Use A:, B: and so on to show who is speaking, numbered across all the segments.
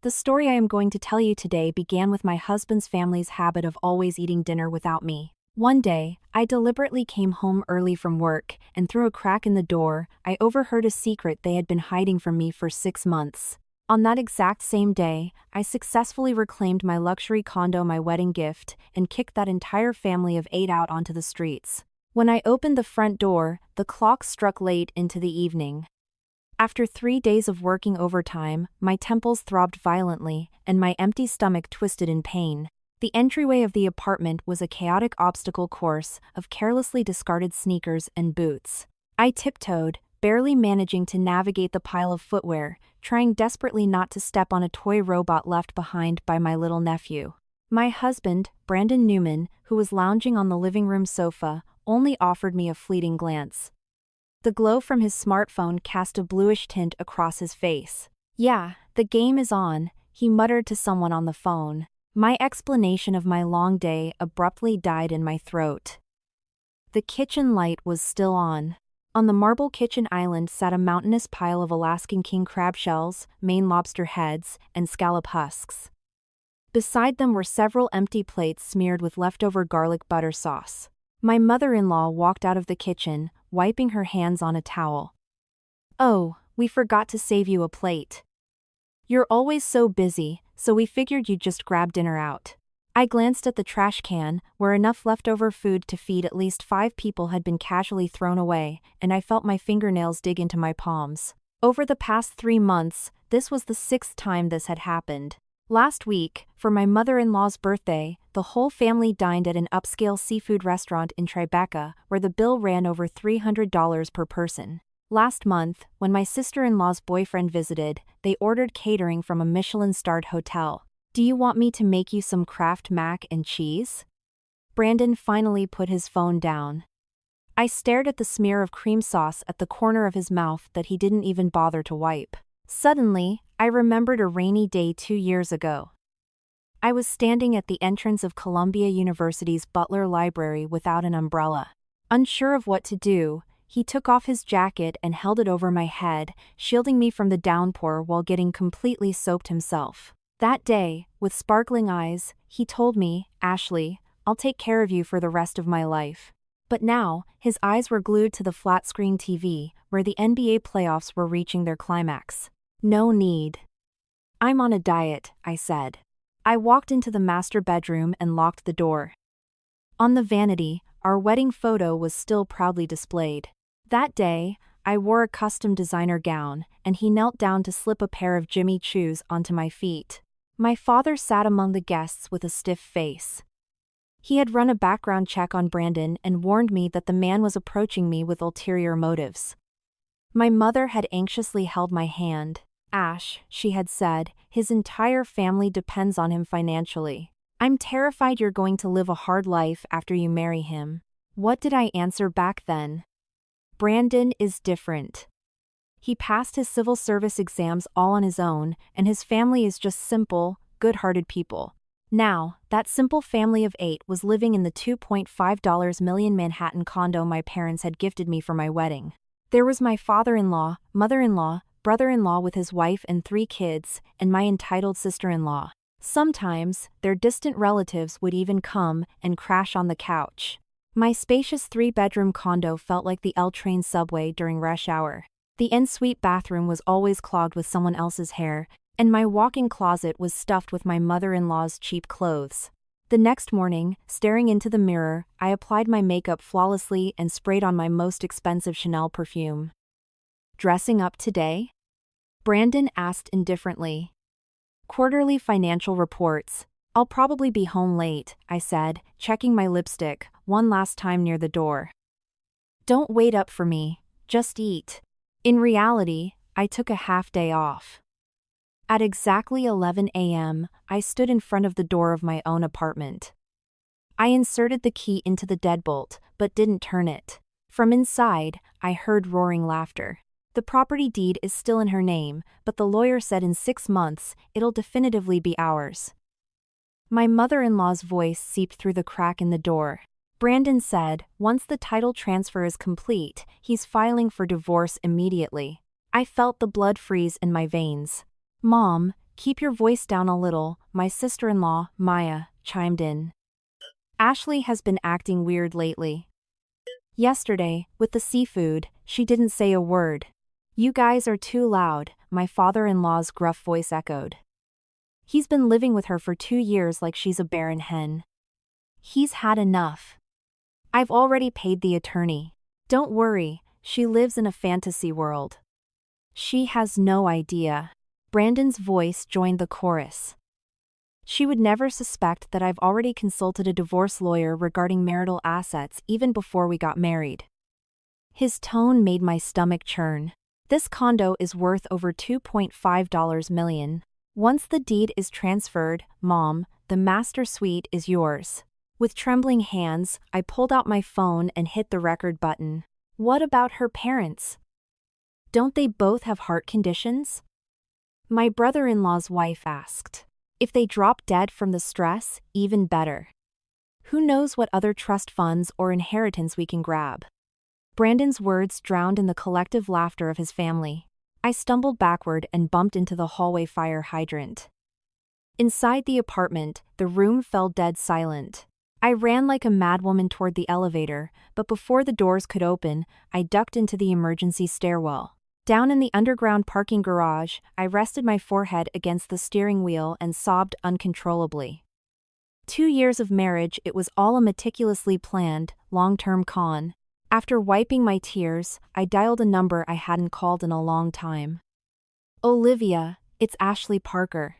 A: The story I am going to tell you today began with my husband's family's habit of always eating dinner without me. One day, I deliberately came home early from work, and through a crack in the door, I overheard a secret they had been hiding from me for 6 months. On that exact same day, I successfully reclaimed my luxury condo, my wedding gift, and kicked that entire family of 8 out onto the streets. When I opened the front door, the clock struck late into the evening. After 3 days of working overtime, my temples throbbed violently, and my empty stomach twisted in pain. The entryway of the apartment was a chaotic obstacle course of carelessly discarded sneakers and boots. I tiptoed, barely managing to navigate the pile of footwear, trying desperately not to step on a toy robot left behind by my little nephew. My husband, Brandon Newman, who was lounging on the living room sofa, only offered me a fleeting glance. The glow from his smartphone cast a bluish tint across his face. "Yeah, the game is on," he muttered to someone on the phone. My explanation of my long day abruptly died in my throat. The kitchen light was still on. On the marble kitchen island sat a mountainous pile of Alaskan king crab shells, Maine lobster heads, and scallop husks. Beside them were several empty plates smeared with leftover garlic butter sauce. My mother-in-law walked out of the kitchen, wiping her hands on a towel. "Oh, we forgot to save you a plate. You're always so busy, so we figured you'd just grab dinner out." I glanced at the trash can, where enough leftover food to feed at least 5 people had been casually thrown away, and I felt my fingernails dig into my palms. Over the past 3 months, this was the 6th time this had happened. Last week, for my mother-in-law's birthday, the whole family dined at an upscale seafood restaurant in Tribeca, where the bill ran over $300 per person. Last month, when my sister-in-law's boyfriend visited, they ordered catering from a Michelin-starred hotel. "Do you want me to make you some Kraft mac and cheese?" Brandon finally put his phone down. I stared at the smear of cream sauce at the corner of his mouth that he didn't even bother to wipe. Suddenly, I remembered a rainy day 2 years ago. I was standing at the entrance of Columbia University's Butler Library without an umbrella. Unsure of what to do, he took off his jacket and held it over my head, shielding me from the downpour while getting completely soaked himself. That day, with sparkling eyes, he told me, "Ashley, I'll take care of you for the rest of my life." But now, his eyes were glued to the flat-screen TV, where the NBA playoffs were reaching their climax. "No need. I'm on a diet," I said. I walked into the master bedroom and locked the door. On the vanity, our wedding photo was still proudly displayed. That day, I wore a custom designer gown, and he knelt down to slip a pair of Jimmy Choos onto my feet. My father sat among the guests with a stiff face. He had run a background check on Brandon and warned me that the man was approaching me with ulterior motives. My mother had anxiously held my hand. "Ash," she had said, "his entire family depends on him financially. I'm terrified you're going to live a hard life after you marry him." What did I answer back then? Brandon is different. He passed his civil service exams all on his own, and his family is just simple, good-hearted people. Now, that simple family of 8 was living in the $2.5 million Manhattan condo my parents had gifted me for my wedding. There was my father-in-law, mother-in-law, brother-in-law with his wife and 3 kids, and my entitled sister-in-law. Sometimes, their distant relatives would even come and crash on the couch. My spacious 3-bedroom condo felt like the L train subway during rush hour. The en-suite bathroom was always clogged with someone else's hair, and my walk-in closet was stuffed with my mother-in-law's cheap clothes. The next morning, staring into the mirror, I applied my makeup flawlessly and sprayed on my most expensive Chanel perfume. "Dressing up today?" Brandon asked indifferently. "Quarterly financial reports. I'll probably be home late," I said, checking my lipstick one last time near the door. "Don't wait up for me, just eat." In reality, I took a half day off. At exactly 11 a.m., I stood in front of the door of my own apartment. I inserted the key into the deadbolt, but didn't turn it. From inside, I heard roaring laughter. The property deed is still in her name, but the lawyer said in 6 months, it'll definitively be ours. My mother-in-law's voice seeped through the crack in the door. Brandon said, once the title transfer is complete, he's filing for divorce immediately. I felt the blood freeze in my veins. "Mom, Keep your voice down a little, my sister-in-law, Maya, chimed in. Ashley has been acting weird lately. Yesterday, with the seafood, she didn't say a word. You guys are too loud, my father-in-law's gruff voice echoed. He's been living with her for 2 years like she's a barren hen. He's had enough. I've already paid the attorney. Don't worry, she lives in a fantasy world. She has no idea. Brandon's voice joined the chorus. She would never suspect that I've already consulted a divorce lawyer regarding marital assets even before we got married. His tone made my stomach churn. This condo is worth over $2.5 million. Once the deed is transferred, Mom, the master suite is yours. With trembling hands, I pulled out my phone and hit the record button. What about her parents? Don't they both have heart conditions? My brother-in-law's wife asked. If they drop dead from the stress, even better. Who knows what other trust funds or inheritance we can grab? Brandon's words drowned in the collective laughter of his family. I stumbled backward and bumped into the hallway fire hydrant. Inside the apartment, the room fell dead silent. I ran like a madwoman toward the elevator, but before the doors could open, I ducked into the emergency stairwell. Down in the underground parking garage, I rested my forehead against the steering wheel and sobbed uncontrollably. 2 years of marriage, it was all a meticulously planned, long-term con. After wiping my tears, I dialed a number I hadn't called in a long time. Olivia, it's Ashley Parker.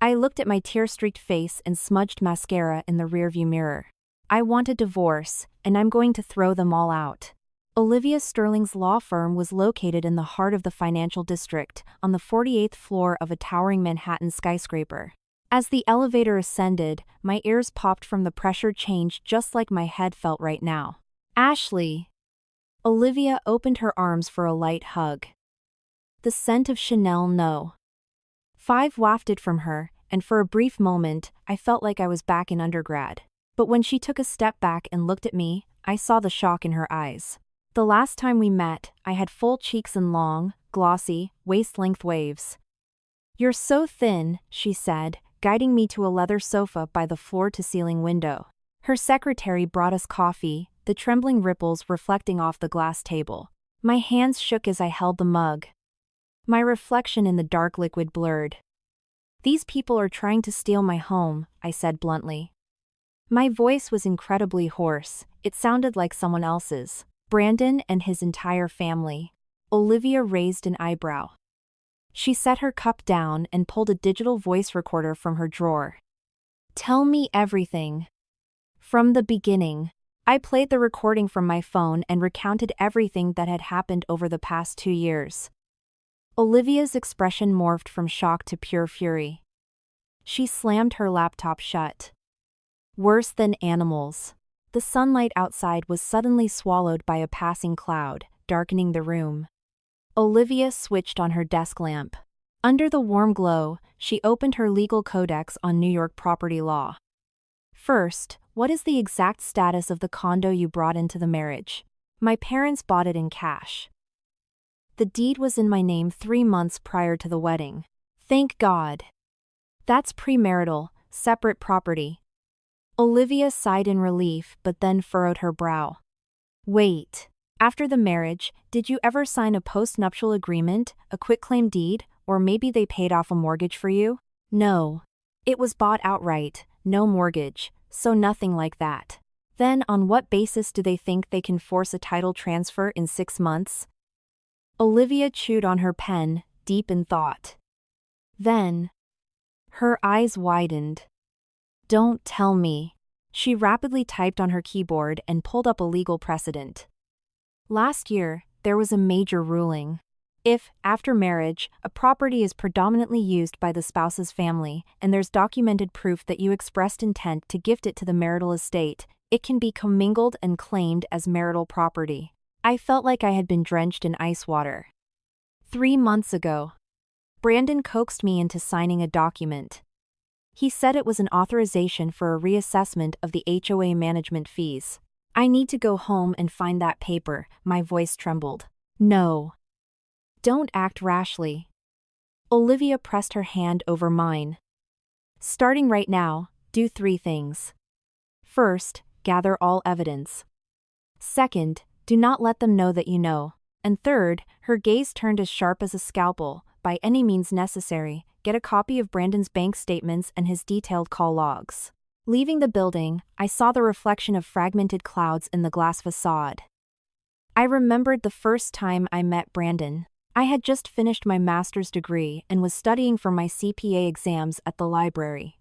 A: I looked at my tear-streaked face and smudged mascara in the rearview mirror. I want a divorce, and I'm going to throw them all out. Olivia Sterling's law firm was located in the heart of the financial district, on the 48th floor of a towering Manhattan skyscraper. As the elevator ascended, my ears popped from the pressure change just like my head felt right now. Ashley! Olivia opened her arms for a light hug. The scent of Chanel No. 5 wafted from her, and for a brief moment, I felt like I was back in undergrad. But when she took a step back and looked at me, I saw the shock in her eyes. The last time we met, I had full cheeks and long, glossy, waist-length waves. You're so thin, she said, guiding me to a leather sofa by the floor-to-ceiling window. Her secretary brought us coffee, the trembling ripples reflecting off the glass table. My hands shook as I held the mug. My reflection in the dark liquid blurred. These people are trying to steal my home, I said bluntly. My voice was incredibly hoarse, it sounded like someone else's. Brandon and his entire family. Olivia raised an eyebrow. She set her cup down and pulled a digital voice recorder from her drawer. Tell me everything. From the beginning. I played the recording from my phone and recounted everything that had happened over the past 2 years. Olivia's expression morphed from shock to pure fury. She slammed her laptop shut. Worse than animals. The sunlight outside was suddenly swallowed by a passing cloud, darkening the room. Olivia switched on her desk lamp. Under the warm glow, she opened her legal codex on New York property law. First, what is the exact status of the condo you brought into the marriage? My parents bought it in cash. The deed was in my name 3 months prior to the wedding. Thank God. That's premarital, separate property. Olivia sighed in relief but then furrowed her brow. Wait. After the marriage, did you ever sign a post-nuptial agreement, a quitclaim deed, or maybe they paid off a mortgage for you? No. It was bought outright, no mortgage, so nothing like that. Then on what basis do they think they can force a title transfer in 6 months? Olivia chewed on her pen, deep in thought. Then, her eyes widened. Don't tell me. She rapidly typed on her keyboard and pulled up a legal precedent. Last year, there was a major ruling. If, after marriage, a property is predominantly used by the spouse's family, and there's documented proof that you expressed intent to gift it to the marital estate, it can be commingled and claimed as marital property. I felt like I had been drenched in ice water. 3 months ago, Brandon coaxed me into signing a document. He said it was an authorization for a reassessment of the HOA management fees. I need to go home and find that paper, my voice trembled. No. Don't act rashly. Olivia pressed her hand over mine. Starting right now, do 3 things. First, gather all evidence. Second, do not let them know that you know. And third, her gaze turned as sharp as a scalpel, by any means necessary, get a copy of Brandon's bank statements and his detailed call logs. Leaving the building, I saw the reflection of fragmented clouds in the glass facade. I remembered the first time I met Brandon. I had just finished my master's degree and was studying for my CPA exams at the library.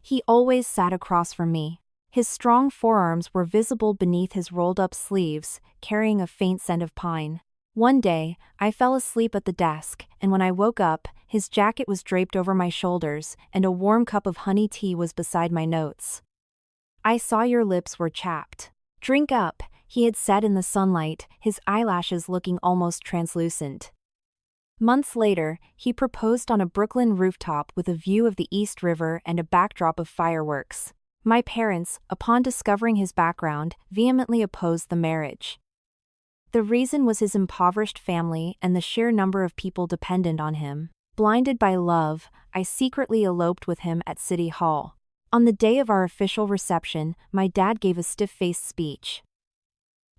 A: He always sat across from me. His strong forearms were visible beneath his rolled-up sleeves, carrying a faint scent of pine. One day, I fell asleep at the desk, and when I woke up, his jacket was draped over my shoulders, and a warm cup of honey tea was beside my notes. I saw your lips were chapped. Drink up, he had said in the sunlight, his eyelashes looking almost translucent. Months later, he proposed on a Brooklyn rooftop with a view of the East River and a backdrop of fireworks. My parents, upon discovering his background, vehemently opposed the marriage. The reason was his impoverished family and the sheer number of people dependent on him. Blinded by love, I secretly eloped with him at City Hall. On the day of our official reception, my dad gave a stiff-faced speech.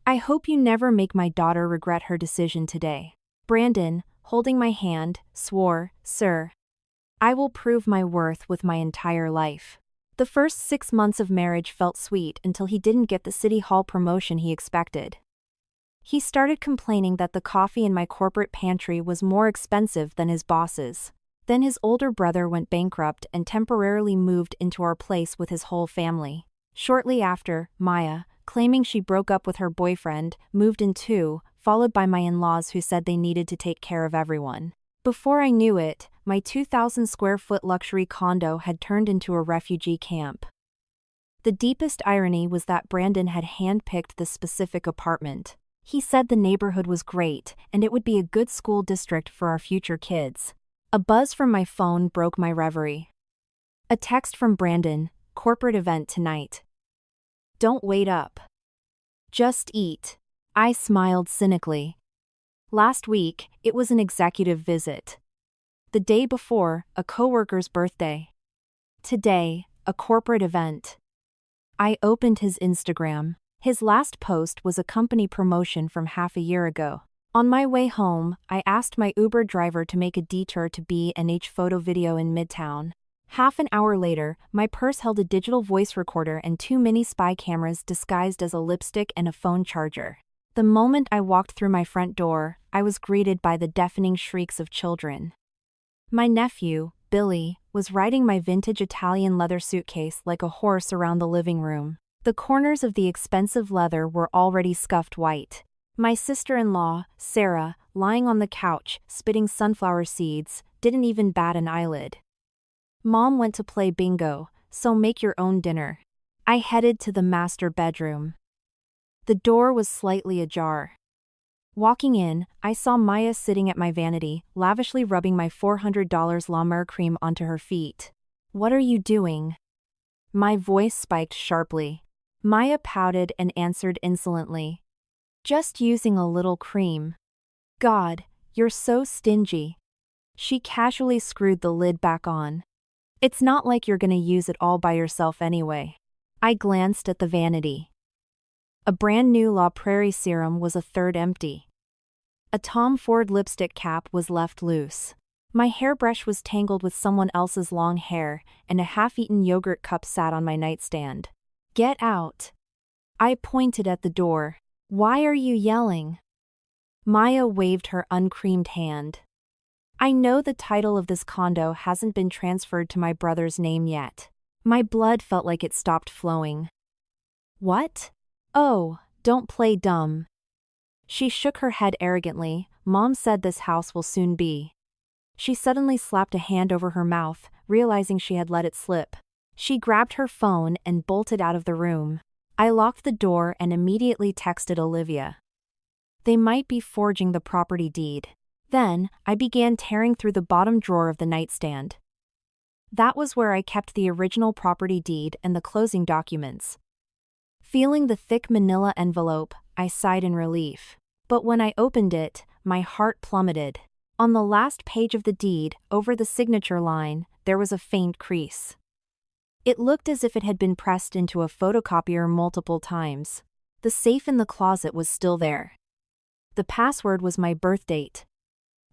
A: I hope you never make my daughter regret her decision today. Brandon, holding my hand, swore, Sir, I will prove my worth with my entire life. The first 6 months of marriage felt sweet until he didn't get the City Hall promotion he expected. He started complaining that the coffee in my corporate pantry was more expensive than his boss's. Then his older brother went bankrupt and temporarily moved into our place with his whole family. Shortly after, Maya, claiming she broke up with her boyfriend, moved in too, followed by my in-laws who said they needed to take care of everyone. Before I knew it, my 2,000 square foot luxury condo had turned into a refugee camp. The deepest irony was that Brandon had handpicked this specific apartment. He said the neighborhood was great, and it would be a good school district for our future kids. A buzz from my phone broke my reverie. A text from Brandon, corporate event tonight. Don't wait up. Just eat. I smiled cynically. Last week, it was an executive visit. The day before, a coworker's birthday. Today, a corporate event. I opened his Instagram. His last post was a company promotion from half a year ago. On my way home, I asked my Uber driver to make a detour to B&H Photo Video in Midtown. Half an hour later, my purse held a digital voice recorder and 2 mini spy cameras disguised as a lipstick and a phone charger. The moment I walked through my front door, I was greeted by the deafening shrieks of children. My nephew, Billy, was riding my vintage Italian leather suitcase like a horse around the living room. The corners of the expensive leather were already scuffed white. My sister-in-law, Sarah, lying on the couch, spitting sunflower seeds, didn't even bat an eyelid. Mom went to play bingo, so make your own dinner. I headed to the master bedroom. The door was slightly ajar. Walking in, I saw Maya sitting at my vanity, lavishly rubbing my $400 La Mer cream onto her feet. What are you doing? My voice spiked sharply. Maya pouted and answered insolently. Just using a little cream. God, you're so stingy. She casually screwed the lid back on. It's not like you're gonna use it all by yourself anyway. I glanced at the vanity. A brand new La Prairie serum was a third empty. A Tom Ford lipstick cap was left loose. My hairbrush was tangled with someone else's long hair, and a half-eaten yogurt cup sat on my nightstand. Get out. I pointed at the door. Why are you yelling? Maya waved her uncreamed hand. I know the title of this condo hasn't been transferred to my brother's name yet. My blood felt like it stopped flowing. What? Oh, don't play dumb. She shook her head arrogantly. Mom said this house will soon be. She suddenly slapped a hand over her mouth, realizing she had let it slip. She grabbed her phone and bolted out of the room. I locked the door and immediately texted Olivia. They might be forging the property deed. Then, I began tearing through the bottom drawer of the nightstand. That was where I kept the original property deed and the closing documents. Feeling the thick manila envelope, I sighed in relief. But when I opened it, my heart plummeted. On the last page of the deed, over the signature line, there was a faint crease. It looked as if it had been pressed into a photocopier multiple times. The safe in the closet was still there. The password was my birth date.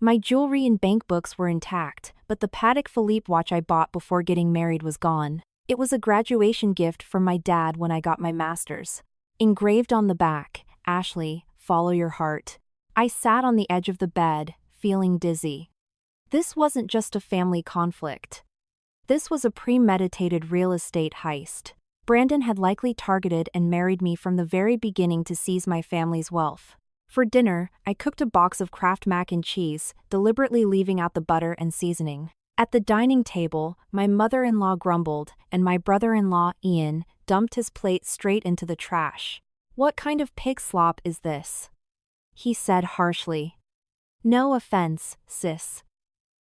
A: My jewelry and bank books were intact, but the Patek Philippe watch I bought before getting married was gone. It was a graduation gift from my dad when I got my master's. Engraved on the back, "Ashley, follow your heart." I sat on the edge of the bed, feeling dizzy. This wasn't just a family conflict. This was a premeditated real estate heist. Brandon had likely targeted and married me from the very beginning to seize my family's wealth. For dinner, I cooked a box of Kraft mac and cheese, deliberately leaving out the butter and seasoning. At the dining table, my mother-in-law grumbled, and my brother-in-law, Ian, dumped his plate straight into the trash. "What kind of pig slop is this?" he said harshly. "No offense, sis.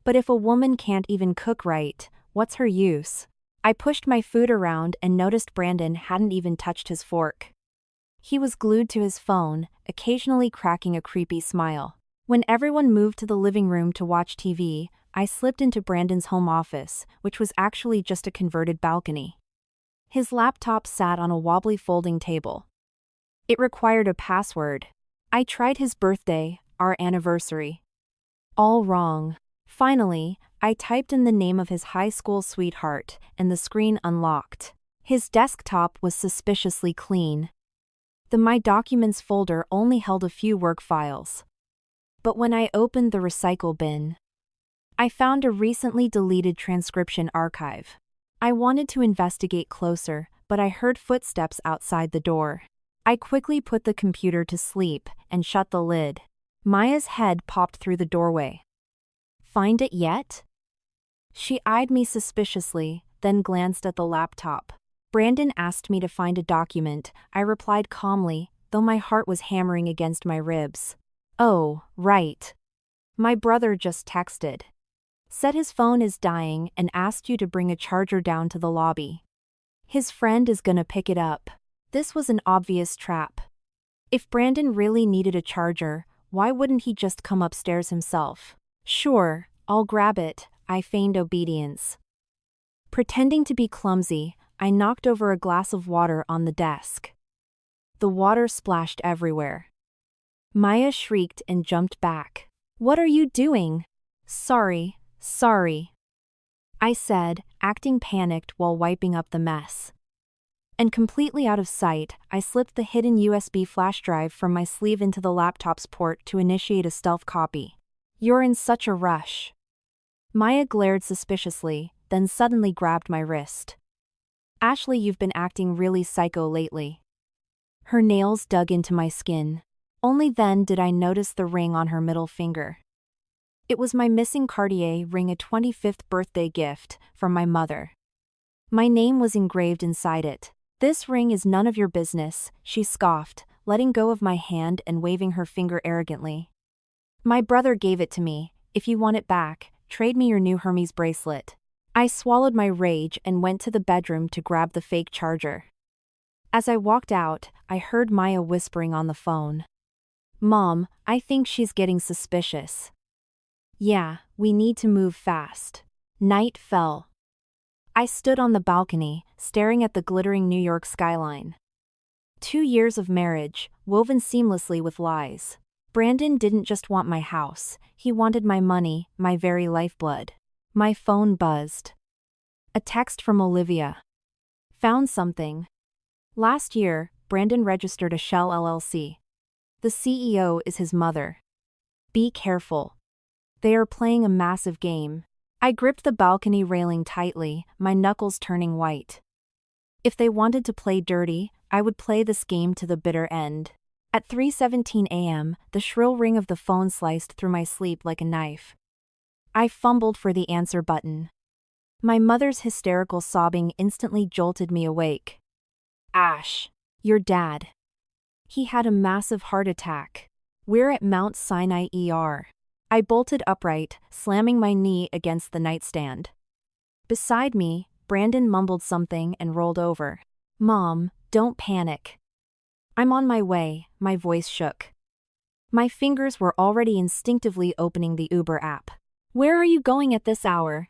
A: But if a woman can't even cook right, what's her use?" I pushed my food around and noticed Brandon hadn't even touched his fork. He was glued to his phone, occasionally cracking a creepy smile. When everyone moved to the living room to watch TV, I slipped into Brandon's home office, which was actually just a converted balcony. His laptop sat on a wobbly folding table. It required a password. I tried his birthday, our anniversary. All wrong. Finally, I typed in the name of his high school sweetheart, and the screen unlocked. His desktop was suspiciously clean. The My Documents folder only held a few work files. But when I opened the recycle bin, I found a recently deleted transcription archive. I wanted to investigate closer, but I heard footsteps outside the door. I quickly put the computer to sleep and shut the lid. Maya's head popped through the doorway. "Find it yet?" She eyed me suspiciously, then glanced at the laptop. Brandon asked me to find a document. I replied calmly, though my heart was hammering against my ribs. "Oh, right. My brother just texted. Said his phone is dying and asked you to bring a charger down to the lobby. His friend is gonna pick it up." This was an obvious trap. If Brandon really needed a charger, why wouldn't he just come upstairs himself? "Sure, I'll grab it," I feigned obedience. Pretending to be clumsy, I knocked over a glass of water on the desk. The water splashed everywhere. Maya shrieked and jumped back. "What are you doing?" Sorry, I said, acting panicked while wiping up the mess. And completely out of sight, I slipped the hidden USB flash drive from my sleeve into the laptop's port to initiate a stealth copy. "You're in such a rush." Maya glared suspiciously, then suddenly grabbed my wrist. "Ashley, you've been acting really psycho lately." Her nails dug into my skin. Only then did I notice the ring on her middle finger. It was my missing Cartier ring, a 25th birthday gift from my mother. My name was engraved inside it. "This ring is none of your business," she scoffed, letting go of my hand and waving her finger arrogantly. "My brother gave it to me. If you want it back, trade me your new Hermes bracelet." I swallowed my rage and went to the bedroom to grab the fake charger. As I walked out, I heard Maya whispering on the phone. "Mom, I think she's getting suspicious." "Yeah, we need to move fast." Night fell. I stood on the balcony, staring at the glittering New York skyline. 2 years of marriage, woven seamlessly with lies. Brandon didn't just want my house, he wanted my money, my very lifeblood. My phone buzzed. A text from Olivia. "Found something. Last year, Brandon registered a Shell LLC. The CEO is his mother. Be careful. They are playing a massive game." I gripped the balcony railing tightly, my knuckles turning white. If they wanted to play dirty, I would play this game to the bitter end. At 3:17 a.m., the shrill ring of the phone sliced through my sleep like a knife. I fumbled for the answer button. My mother's hysterical sobbing instantly jolted me awake. "Ash, your dad. He had a massive heart attack. We're at Mount Sinai ER." I bolted upright, slamming my knee against the nightstand. Beside me, Brandon mumbled something and rolled over. "Mom, don't panic." "I'm on my way," my voice shook. My fingers were already instinctively opening the Uber app. "Where are you going at this hour?"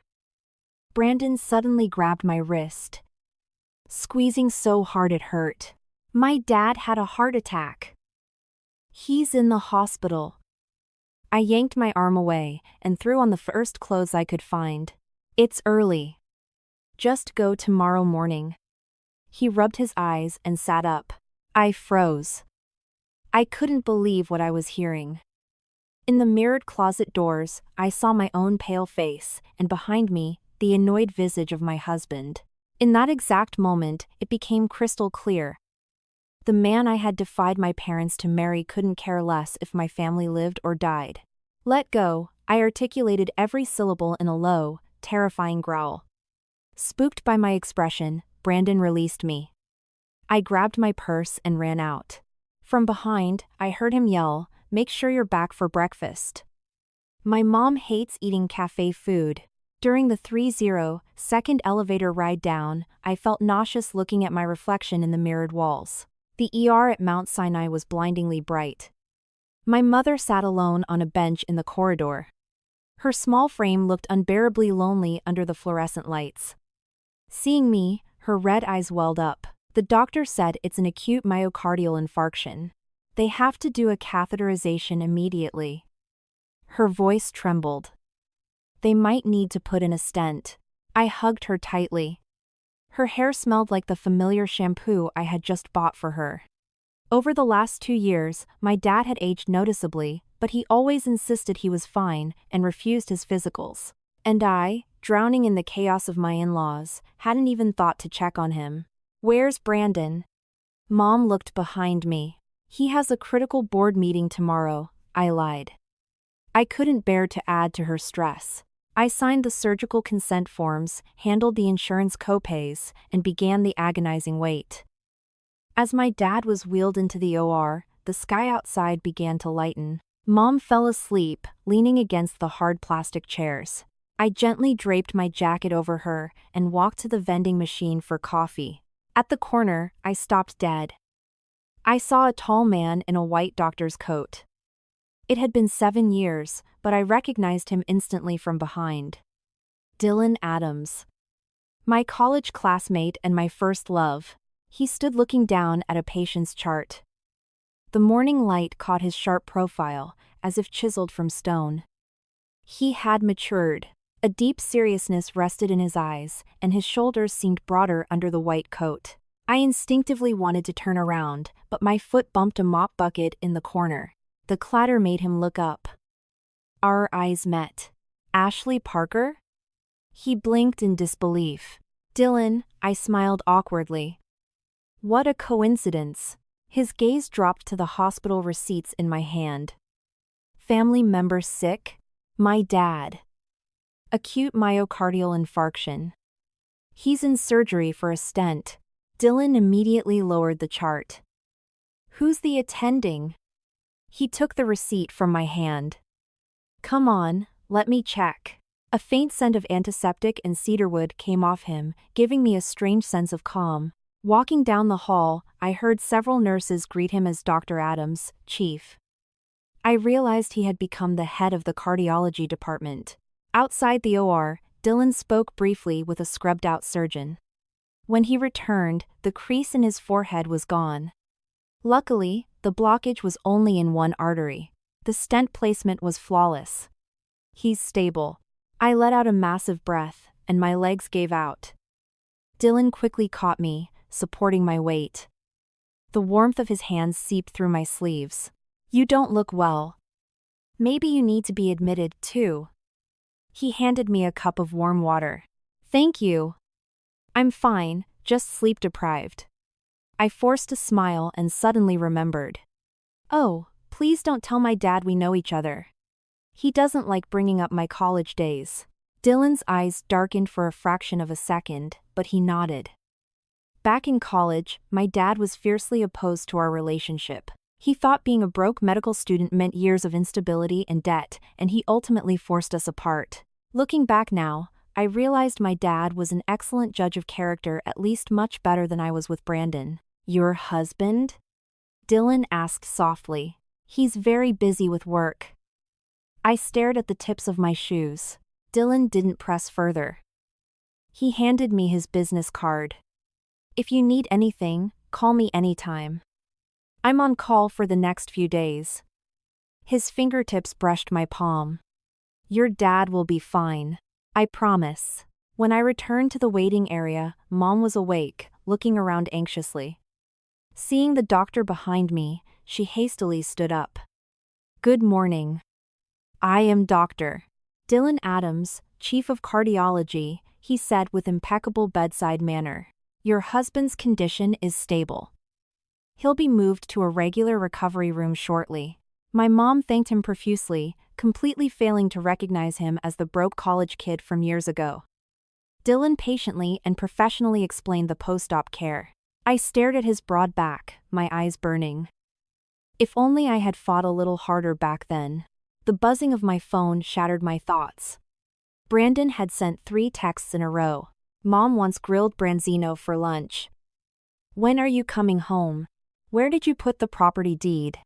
A: Brandon suddenly grabbed my wrist, squeezing so hard it hurt. "My dad had a heart attack. He's in the hospital." I yanked my arm away and threw on the first clothes I could find. "It's early. Just go tomorrow morning." He rubbed his eyes and sat up. I froze. I couldn't believe what I was hearing. In the mirrored closet doors, I saw my own pale face, and behind me, the annoyed visage of my husband. In that exact moment, it became crystal clear. The man I had defied my parents to marry couldn't care less if my family lived or died. "Let go," I articulated every syllable in a low, terrifying growl. Spooked by my expression, Brandon released me. I grabbed my purse and ran out. From behind, I heard him yell, "Make sure you're back for breakfast." My mom hates eating cafe food. During the 30-second elevator ride down, I felt nauseous looking at my reflection in the mirrored walls. The ER at Mount Sinai was blindingly bright. My mother sat alone on a bench in the corridor. Her small frame looked unbearably lonely under the fluorescent lights. Seeing me, her red eyes welled up. "The doctor said it's an acute myocardial infarction. They have to do a catheterization immediately." Her voice trembled. "They might need to put in a stent." I hugged her tightly. Her hair smelled like the familiar shampoo I had just bought for her. Over the last 2 years, my dad had aged noticeably, but he always insisted he was fine and refused his physicals. And I, drowning in the chaos of my in-laws, hadn't even thought to check on him. "Where's Brandon?" Mom looked behind me. "He has a critical board meeting tomorrow," I lied. I couldn't bear to add to her stress. I signed the surgical consent forms, handled the insurance copays, and began the agonizing wait. As my dad was wheeled into the OR, the sky outside began to lighten. Mom fell asleep, leaning against the hard plastic chairs. I gently draped my jacket over her and walked to the vending machine for coffee. At the corner, I stopped dead. I saw a tall man in a white doctor's coat. It had been 7 years, but I recognized him instantly from behind. Dylan Adams. My college classmate and my first love. He stood looking down at a patient's chart. The morning light caught his sharp profile, as if chiseled from stone. He had matured. A deep seriousness rested in his eyes, and his shoulders seemed broader under the white coat. I instinctively wanted to turn around, but my foot bumped a mop bucket in the corner. The clatter made him look up. Our eyes met. "Ashley Parker?" He blinked in disbelief. "Dylan," I smiled awkwardly. "What a coincidence." His gaze dropped to the hospital receipts in my hand. "Family member sick?" "My dad. Acute myocardial infarction. He's in surgery for a stent." Dylan immediately lowered the chart. "Who's the attending?" He took the receipt from my hand. "Come on, let me check." A faint scent of antiseptic and cedarwood came off him, giving me a strange sense of calm. Walking down the hall, I heard several nurses greet him as Dr. Adams, Chief. I realized he had become the head of the cardiology department. Outside the OR, Dylan spoke briefly with a scrubbed-out surgeon. When he returned, the crease in his forehead was gone. Luckily, the blockage was only in one artery. The stent placement was flawless. "He's stable." I let out a massive breath, and my legs gave out. Dylan quickly caught me, supporting my weight. The warmth of his hands seeped through my sleeves. "You don't look well. Maybe you need to be admitted, too." He handed me a cup of warm water. "Thank you." "I'm fine, just sleep-deprived." I forced a smile and suddenly remembered. "Oh, please don't tell my dad we know each other. He doesn't like bringing up my college days." Dylan's eyes darkened for a fraction of a second, but he nodded. Back in college, my dad was fiercely opposed to our relationship. He thought being a broke medical student meant years of instability and debt, and he ultimately forced us apart. Looking back now, I realized my dad was an excellent judge of character, at least much better than I was with Brandon. "Your husband?" Dylan asked softly. He's very busy with work. I stared at the tips of my shoes. Dylan didn't press further. He handed me his business card. If you need anything, call me anytime. I'm on call for the next few days. His fingertips brushed my palm. Your dad will be fine. I promise. When I returned to the waiting area, Mom was awake, looking around anxiously. Seeing the doctor behind me, she hastily stood up. Good morning. I am Dr. Dylan Adams, Chief of Cardiology, he said with impeccable bedside manner. Your husband's condition is stable. He'll be moved to a regular recovery room shortly. My mom thanked him profusely, completely failing to recognize him as the broke college kid from years ago. Dylan patiently and professionally explained the post-op care. I stared at his broad back, my eyes burning. If only I had fought a little harder back then. The buzzing of my phone shattered my thoughts. Brandon had sent 3 texts in a row. Mom once grilled branzino for lunch. When are you coming home? Where did you put the property deed?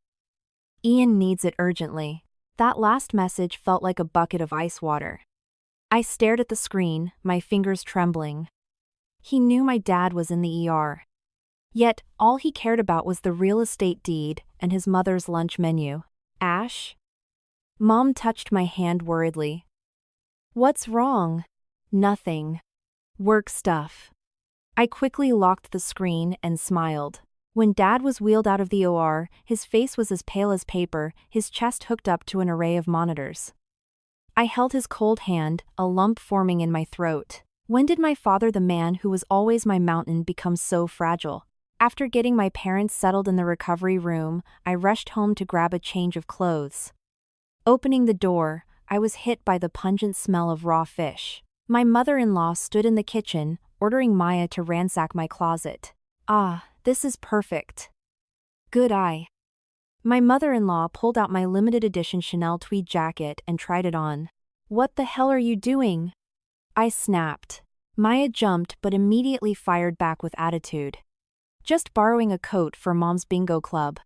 A: Ian needs it urgently. That last message felt like a bucket of ice water. I stared at the screen, my fingers trembling. He knew my dad was in the ER. Yet, all he cared about was the real estate deed and his mother's lunch menu. Ash? Mom touched my hand worriedly. What's wrong? Nothing. Work stuff. I quickly locked the screen and smiled. When Dad was wheeled out of the OR, his face was as pale as paper, his chest hooked up to an array of monitors. I held his cold hand, a lump forming in my throat. When did my father, the man who was always my mountain, become so fragile? After getting my parents settled in the recovery room, I rushed home to grab a change of clothes. Opening the door, I was hit by the pungent smell of raw fish. My mother-in-law stood in the kitchen, ordering Maya to ransack my closet. Ah, this is perfect. Good eye. My mother-in-law pulled out my limited edition Chanel tweed jacket and tried it on. What the hell are you doing? I snapped. Maya jumped but immediately fired back with attitude. Just borrowing a coat for Mom's bingo club.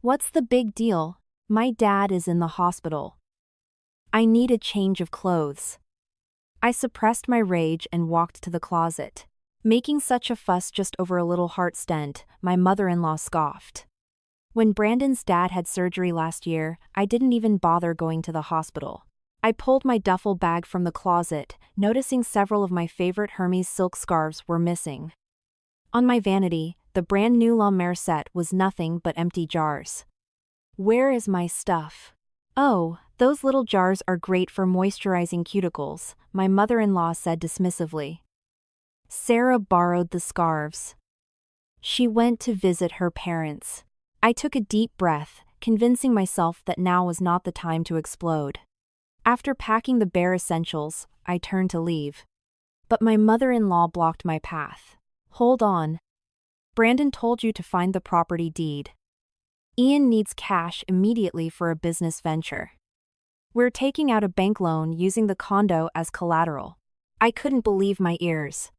A: What's the big deal? My dad is in the hospital. I need a change of clothes. I suppressed my rage and walked to the closet. Making such a fuss just over a little heart stent, my mother-in-law scoffed. When Brandon's dad had surgery last year, I didn't even bother going to the hospital. I pulled my duffel bag from the closet, noticing several of my favorite Hermes silk scarves were missing. On my vanity, the brand new La Mer set was nothing but empty jars. Where is my stuff? Oh, those little jars are great for moisturizing cuticles, my mother-in-law said dismissively. Sarah borrowed the scarves. She went to visit her parents. I took a deep breath, convincing myself that now was not the time to explode. After packing the bare essentials, I turned to leave. But my mother-in-law blocked my path. Hold on. Brandon told you to find the property deed. Ian needs cash immediately for a business venture. We're taking out a bank loan using the condo as collateral. I couldn't believe my ears.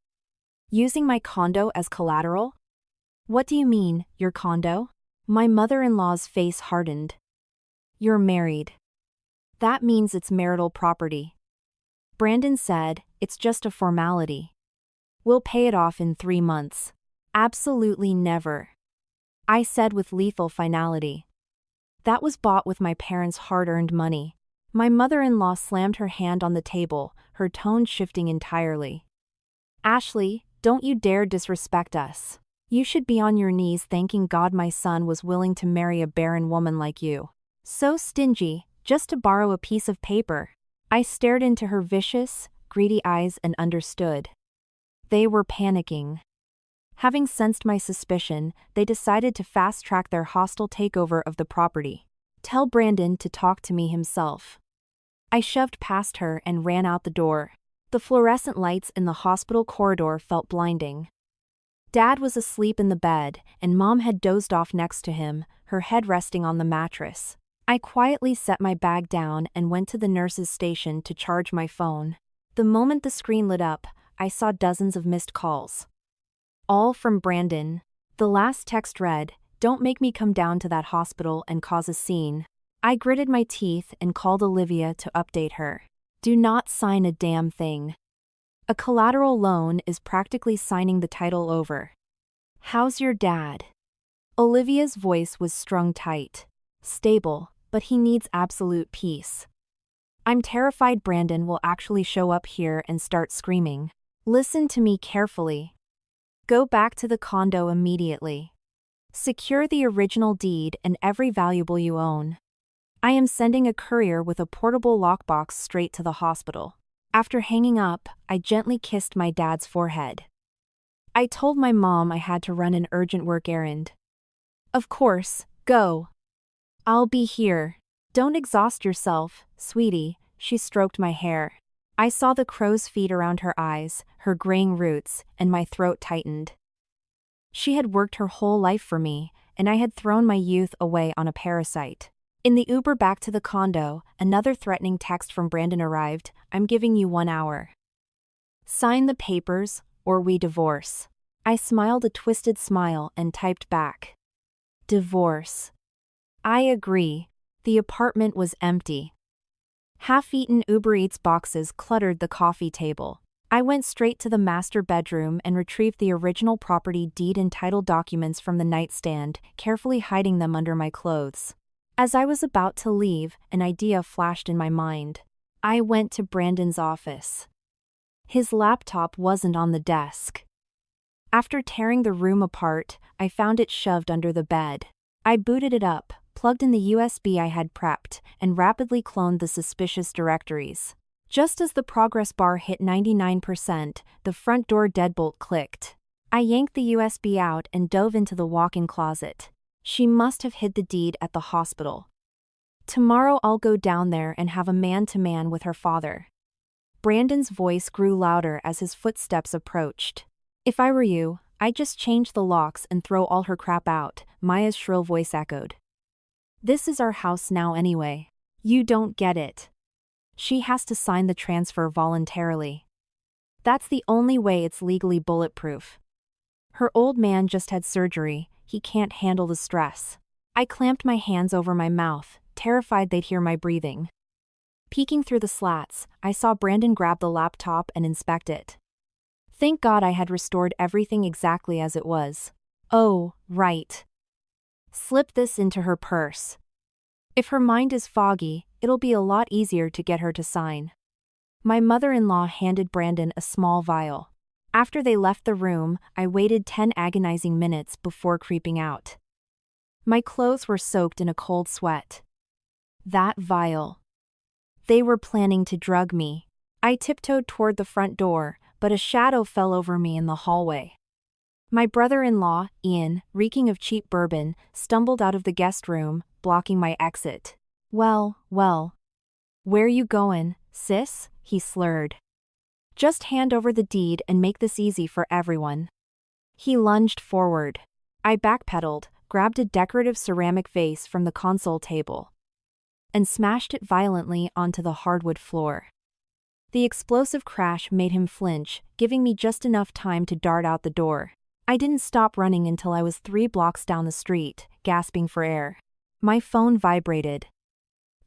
A: Using my condo as collateral? What do you mean, your condo? My mother-in-law's face hardened. You're married. That means it's marital property. Brandon said, it's just a formality. We'll pay it off in 3 months. Absolutely never. I said with lethal finality. That was bought with my parents' hard-earned money. My mother-in-law slammed her hand on the table, her tone shifting entirely. Ashley, don't you dare disrespect us. You should be on your knees thanking God my son was willing to marry a barren woman like you. So stingy, just to borrow a piece of paper. I stared into her vicious, greedy eyes and understood. They were panicking. Having sensed my suspicion, they decided to fast-track their hostile takeover of the property. Tell Brandon to talk to me himself. I shoved past her and ran out the door. The fluorescent lights in the hospital corridor felt blinding. Dad was asleep in the bed, and Mom had dozed off next to him, her head resting on the mattress. I quietly set my bag down and went to the nurse's station to charge my phone. The moment the screen lit up, I saw dozens of missed calls. All from Brandon. The last text read, Don't make me come down to that hospital and cause a scene. I gritted my teeth and called Olivia to update her. Do not sign a damn thing. A collateral loan is practically signing the title over. How's your dad? Olivia's voice was strung tight. Stable, but he needs absolute peace. I'm terrified Brandon will actually show up here and start screaming. Listen to me carefully. Go back to the condo immediately. Secure the original deed and every valuable you own. I am sending a courier with a portable lockbox straight to the hospital. After hanging up, I gently kissed my dad's forehead. I told my mom I had to run an urgent work errand. Of course, go. I'll be here. Don't exhaust yourself, sweetie, she stroked my hair. I saw the crow's feet around her eyes, her graying roots, and my throat tightened. She had worked her whole life for me, and I had thrown my youth away on a parasite. In the Uber back to the condo, another threatening text from Brandon arrived. I'm giving you 1 hour. Sign the papers, or we divorce. I smiled a twisted smile and typed back. Divorce. I agree. The apartment was empty. Half-eaten Uber Eats boxes cluttered the coffee table. I went straight to the master bedroom and retrieved the original property deed and title documents from the nightstand, carefully hiding them under my clothes. As I was about to leave, an idea flashed in my mind. I went to Brandon's office. His laptop wasn't on the desk. After tearing the room apart, I found it shoved under the bed. I booted it up, plugged in the USB I had prepped, and rapidly cloned the suspicious directories. Just as the progress bar hit 99%, the front door deadbolt clicked. I yanked the USB out and dove into the walk-in closet. She must have hid the deed at the hospital. Tomorrow I'll go down there and have a man-to-man with her father. Brandon's voice grew louder as his footsteps approached. If I were you, I'd just change the locks and throw all her crap out, Maya's shrill voice echoed. This is our house now anyway. You don't get it. She has to sign the transfer voluntarily. That's the only way it's legally bulletproof. Her old man just had surgery, he can't handle the stress. I clamped my hands over my mouth, terrified they'd hear my breathing. Peeking through the slats, I saw Brandon grab the laptop and inspect it. Thank God I had restored everything exactly as it was. Oh, right. Slip this into her purse. If her mind is foggy, it'll be a lot easier to get her to sign. My mother-in-law handed Brandon a small vial. After they left the room, I waited 10 agonizing minutes before creeping out. My clothes were soaked in a cold sweat. That vial. They were planning to drug me. I tiptoed toward the front door, but a shadow fell over me in the hallway. My brother-in-law, Ian, reeking of cheap bourbon, stumbled out of the guest room, blocking my exit. Well. Where you goin', sis? He slurred. Just hand over the deed and make this easy for everyone. He lunged forward. I backpedaled, grabbed a decorative ceramic vase from the console table, and smashed it violently onto the hardwood floor. The explosive crash made him flinch, giving me just enough time to dart out the door. I didn't stop running until I was 3 blocks down the street, gasping for air. My phone vibrated.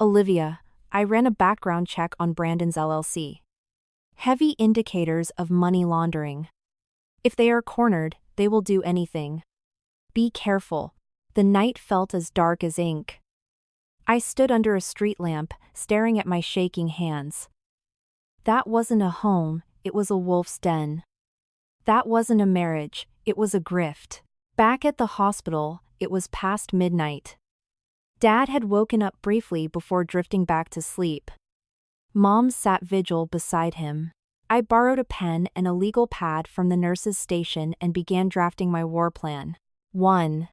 A: Olivia, I ran a background check on Brandon's LLC. Heavy indicators of money laundering. If they are cornered, they will do anything. Be careful. The night felt as dark as ink. I stood under a street lamp, staring at my shaking hands. That wasn't a home, it was a wolf's den. That wasn't a marriage, it was a grift. Back at the hospital, it was past midnight. Dad had woken up briefly before drifting back to sleep. Mom sat vigil beside him. I borrowed a pen and a legal pad from the nurse's station and began drafting my war plan. 1.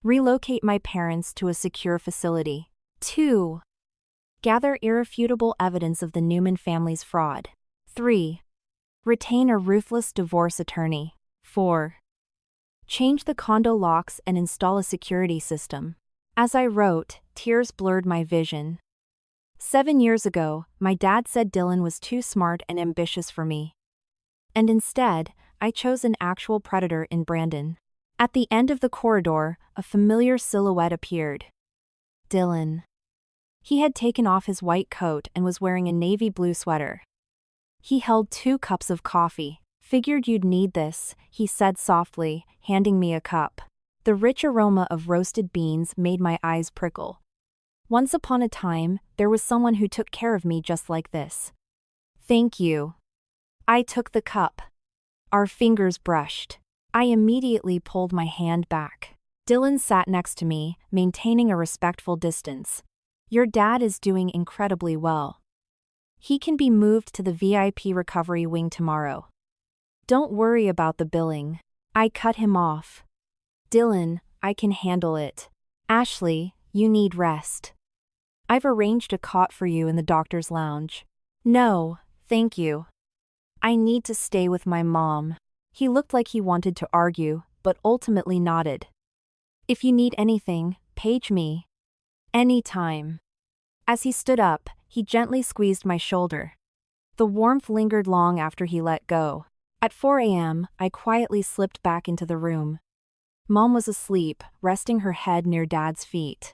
A: Relocate my parents to a secure facility. 2. Gather irrefutable evidence of the Newman family's fraud. 3. Retain a ruthless divorce attorney. 4. Change the condo locks and install a security system. As I wrote, tears blurred my vision. 7 years ago, my dad said Dylan was too smart and ambitious for me. And instead, I chose an actual predator in Brandon. At the end of the corridor, a familiar silhouette appeared. Dylan. He had taken off his white coat and was wearing a navy blue sweater. He held 2 cups of coffee. Figured you'd need this, he said softly, handing me a cup. The rich aroma of roasted beans made my eyes prickle. Once upon a time, there was someone who took care of me just like this. Thank you. I took the cup. Our fingers brushed. I immediately pulled my hand back. Dylan sat next to me, maintaining a respectful distance. Your dad is doing incredibly well. He can be moved to the VIP recovery wing tomorrow. Don't worry about the billing. I cut him off. Dylan, I can handle it. Ashley, you need rest. I've arranged a cot for you in the doctor's lounge. No, thank you. I need to stay with my mom. He looked like he wanted to argue, but ultimately nodded. If you need anything, page me. Anytime. As he stood up, he gently squeezed my shoulder. The warmth lingered long after he let go. At 4 a.m., I quietly slipped back into the room. Mom was asleep, resting her head near Dad's feet.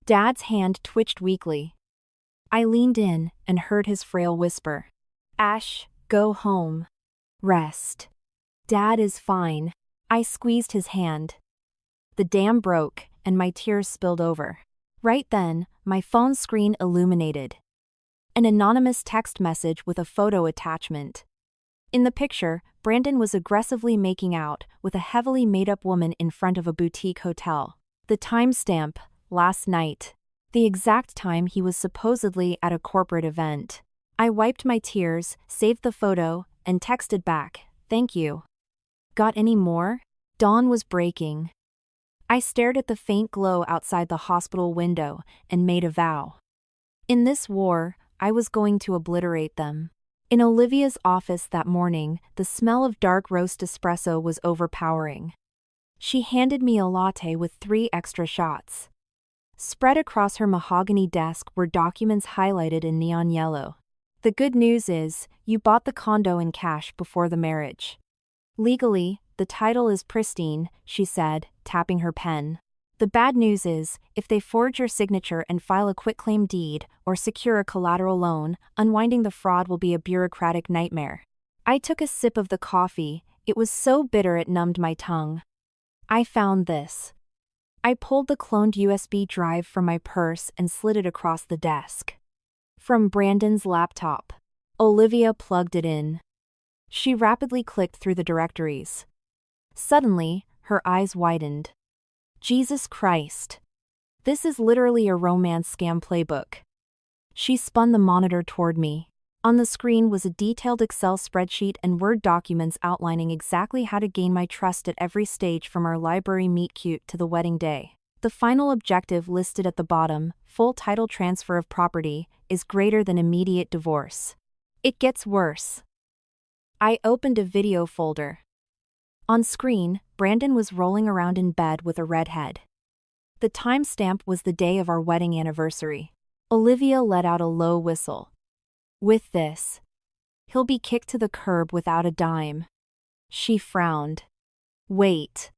A: Dad's hand twitched weakly. I leaned in and heard his frail whisper. Ash, go home. Rest. Dad is fine. I squeezed his hand. The dam broke, and my tears spilled over. Right then, my phone screen illuminated. An anonymous text message with a photo attachment. In the picture, Brandon was aggressively making out with a heavily made-up woman in front of a boutique hotel. The timestamp, last night. The exact time he was supposedly at a corporate event. I wiped my tears, saved the photo, and texted back, thank you. Got any more? Dawn was breaking. I stared at the faint glow outside the hospital window and made a vow. In this war, I was going to obliterate them. In Olivia's office that morning, the smell of dark roast espresso was overpowering. She handed me a latte with 3 extra shots. Spread across her mahogany desk were documents highlighted in neon yellow. The good news is, you bought the condo in cash before the marriage. Legally, the title is pristine, she said, tapping her pen. The bad news is, if they forge your signature and file a quitclaim deed or secure a collateral loan, unwinding the fraud will be a bureaucratic nightmare. I took a sip of the coffee, it was so bitter it numbed my tongue. I found this. I pulled the cloned USB drive from my purse and slid it across the desk. From Brandon's laptop. Olivia plugged it in. She rapidly clicked through the directories. Suddenly, her eyes widened. Jesus Christ. This is literally a romance scam playbook. She spun the monitor toward me. On the screen was a detailed Excel spreadsheet and Word documents outlining exactly how to gain my trust at every stage from our library meet-cute to the wedding day. The final objective listed at the bottom, full title transfer of property, is greater than immediate divorce. It gets worse. I opened a video folder. On screen, Brandon was rolling around in bed with a red head. The timestamp was the day of our wedding anniversary. Olivia let out a low whistle. With this, he'll be kicked to the curb without a dime. She frowned. Wait.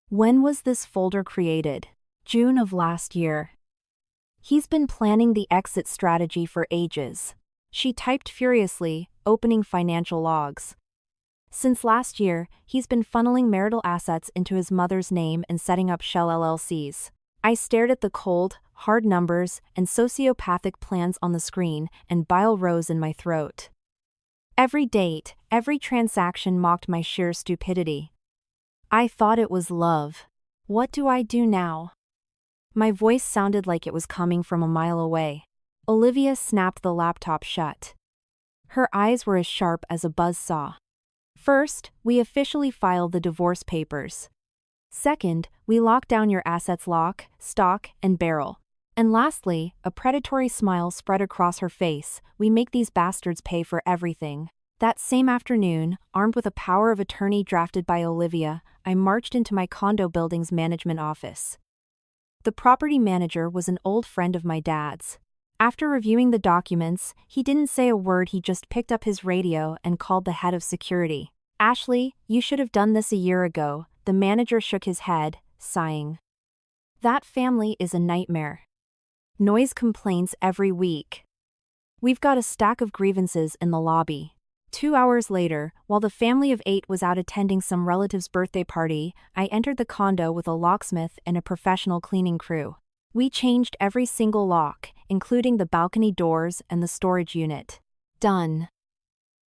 A: When was this folder created? June of last year. He's been planning the exit strategy for ages. She typed furiously, opening financial logs. Since last year, he's been funneling marital assets into his mother's name and setting up shell LLCs. I stared at the cold, hard numbers and sociopathic plans on the screen, and bile rose in my throat. Every date, every transaction mocked my sheer stupidity. I thought it was love. What do I do now? My voice sounded like it was coming from a mile away. Olivia snapped the laptop shut. Her eyes were as sharp as a buzzsaw. First, we officially filed the divorce papers. Second, we lock down your assets lock, stock, and barrel. And lastly, a predatory smile spread across her face, we make these bastards pay for everything. That same afternoon, armed with a power of attorney drafted by Olivia, I marched into my condo building's management office. The property manager was an old friend of my dad's. After reviewing the documents, he didn't say a word. He just picked up his radio and called the head of security. Ashley, you should have done this a year ago, the manager shook his head, sighing. That family is a nightmare. Noise complaints every week. We've got a stack of grievances in the lobby. 2 hours later, while the family of 8 was out attending some relative's birthday party, I entered the condo with a locksmith and a professional cleaning crew. We changed every single lock, including the balcony doors and the storage unit. Done.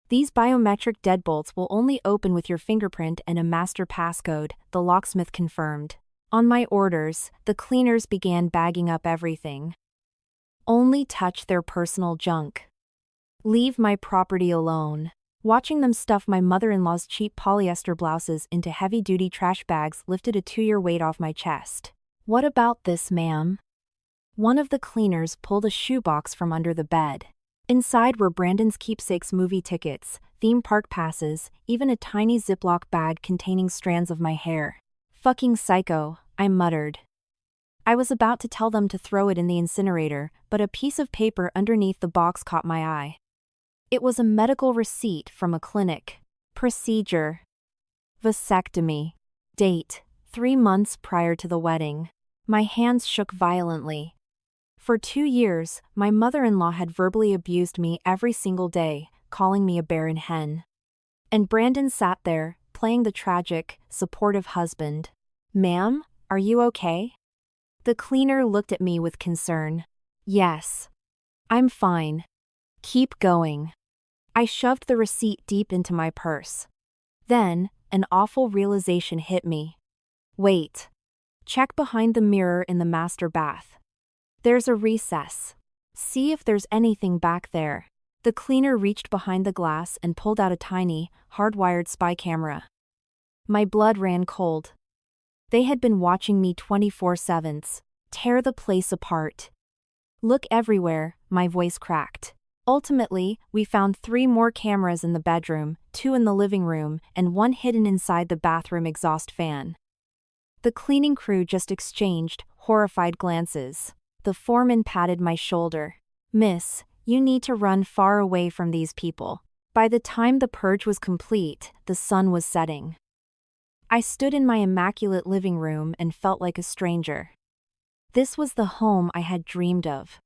A: These biometric deadbolts will only open with your fingerprint and a master passcode, the locksmith confirmed. On my orders, the cleaners began bagging up everything. Only touch their personal junk. Leave my property alone. Watching them stuff my mother-in-law's cheap polyester blouses into heavy-duty trash bags lifted a 2-year weight off my chest. What about this, ma'am? One of the cleaners pulled a shoebox from under the bed. Inside were Brandon's keepsakes, movie tickets, theme park passes, even a tiny Ziploc bag containing strands of my hair. Fucking psycho, I muttered. I was about to tell them to throw it in the incinerator, but a piece of paper underneath the box caught my eye. It was a medical receipt from a clinic. Procedure: vasectomy. Date: 3 months prior to the wedding. My hands shook violently. For 2 years, my mother-in-law had verbally abused me every single day, calling me a barren hen. And Brandon sat there, playing the tragic, supportive husband. Ma'am, are you okay? The cleaner looked at me with concern. Yes. I'm fine. Keep going. I shoved the receipt deep into my purse. Then, an awful realization hit me. Wait. Check behind the mirror in the master bath. There's a recess. See if there's anything back there. The cleaner reached behind the glass and pulled out a tiny, hardwired spy camera. My blood ran cold. They had been watching me 24/7, tear the place apart. Look everywhere, my voice cracked. Ultimately, we found 3 more cameras in the bedroom, 2 in the living room, and 1 hidden inside the bathroom exhaust fan. The cleaning crew just exchanged horrified glances. The foreman patted my shoulder. Miss, you need to run far away from these people. By the time the purge was complete, the sun was setting. I stood in my immaculate living room and felt like a stranger. This was the home I had dreamed of.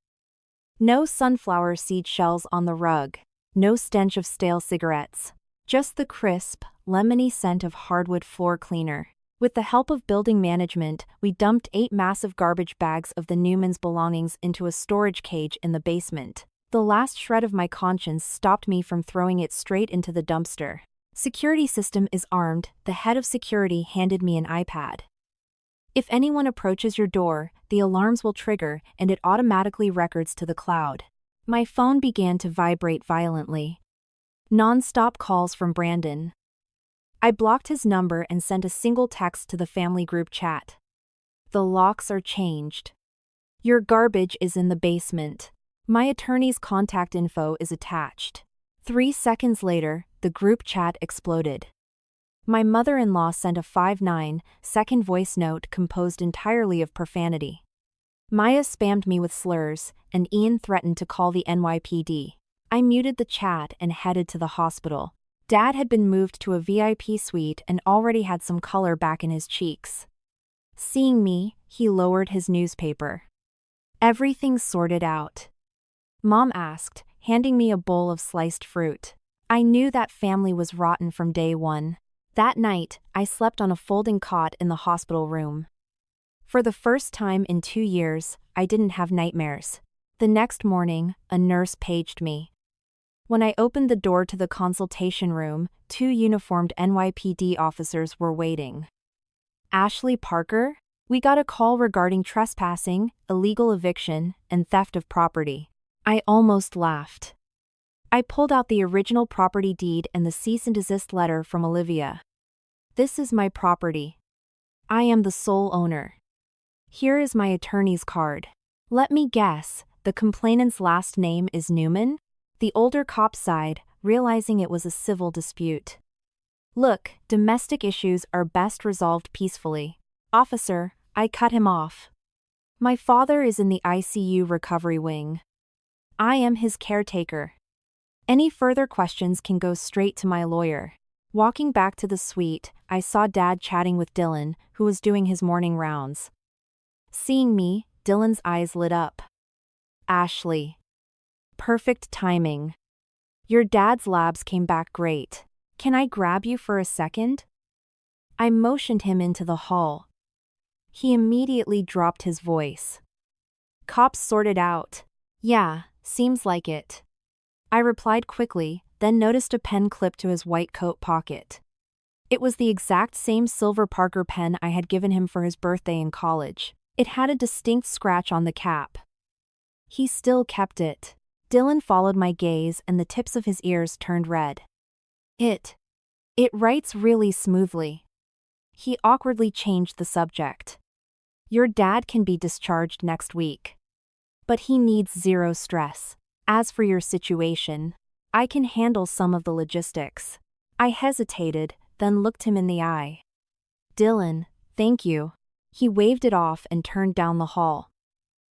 A: No sunflower seed shells on the rug, no stench of stale cigarettes, just the crisp, lemony scent of hardwood floor cleaner. With the help of building management, we dumped 8 massive garbage bags of the Newmans' belongings into a storage cage in the basement. The last shred of my conscience stopped me from throwing it straight into the dumpster. Security system is armed. The head of security handed me an iPad. If anyone approaches your door, the alarms will trigger and it automatically records to the cloud. My phone began to vibrate violently. Non-stop calls from Brandon. I blocked his number and sent a single text to the family group chat. The locks are changed. Your garbage is in the basement. My attorney's contact info is attached. 3 seconds later, the group chat exploded. My mother-in-law sent a 5-9-second voice note composed entirely of profanity. Maya spammed me with slurs, and Ian threatened to call the NYPD. I muted the chat and headed to the hospital. Dad had been moved to a VIP suite and already had some color back in his cheeks. Seeing me, he lowered his newspaper. Everything's sorted out. Mom asked, handing me a bowl of sliced fruit. I knew that family was rotten from day one. That night, I slept on a folding cot in the hospital room. For the first time in 2 years, I didn't have nightmares. The next morning, a nurse paged me. When I opened the door to the consultation room, 2 uniformed NYPD officers were waiting. Ashley Parker? We got a call regarding trespassing, illegal eviction, and theft of property. I almost laughed. I pulled out the original property deed and the cease and desist letter from Olivia. This is my property. I am the sole owner. Here is my attorney's card. Let me guess, the complainant's last name is Newman? The older cop sighed, realizing it was a civil dispute. Look, domestic issues are best resolved peacefully. Officer, I cut him off. My father is in the ICU recovery wing. I am his caretaker. Any further questions can go straight to my lawyer. Walking back to the suite, I saw Dad chatting with Dylan, who was doing his morning rounds. Seeing me, Dylan's eyes lit up. Ashley. Perfect timing. Your dad's labs came back great. Can I grab you for a second? I motioned him into the hall. He immediately dropped his voice. Cops sorted out. Yeah, seems like it. I replied quickly, then noticed a pen clipped to his white coat pocket. It was the exact same silver Parker pen I had given him for his birthday in college. It had a distinct scratch on the cap. He still kept it. Dylan followed my gaze and the tips of his ears turned red. It writes really smoothly. He awkwardly changed the subject. Your dad can be discharged next week. But he needs zero stress. As for your situation, I can handle some of the logistics. I hesitated, then looked him in the eye. Dylan, thank you. He waved it off and turned down the hall.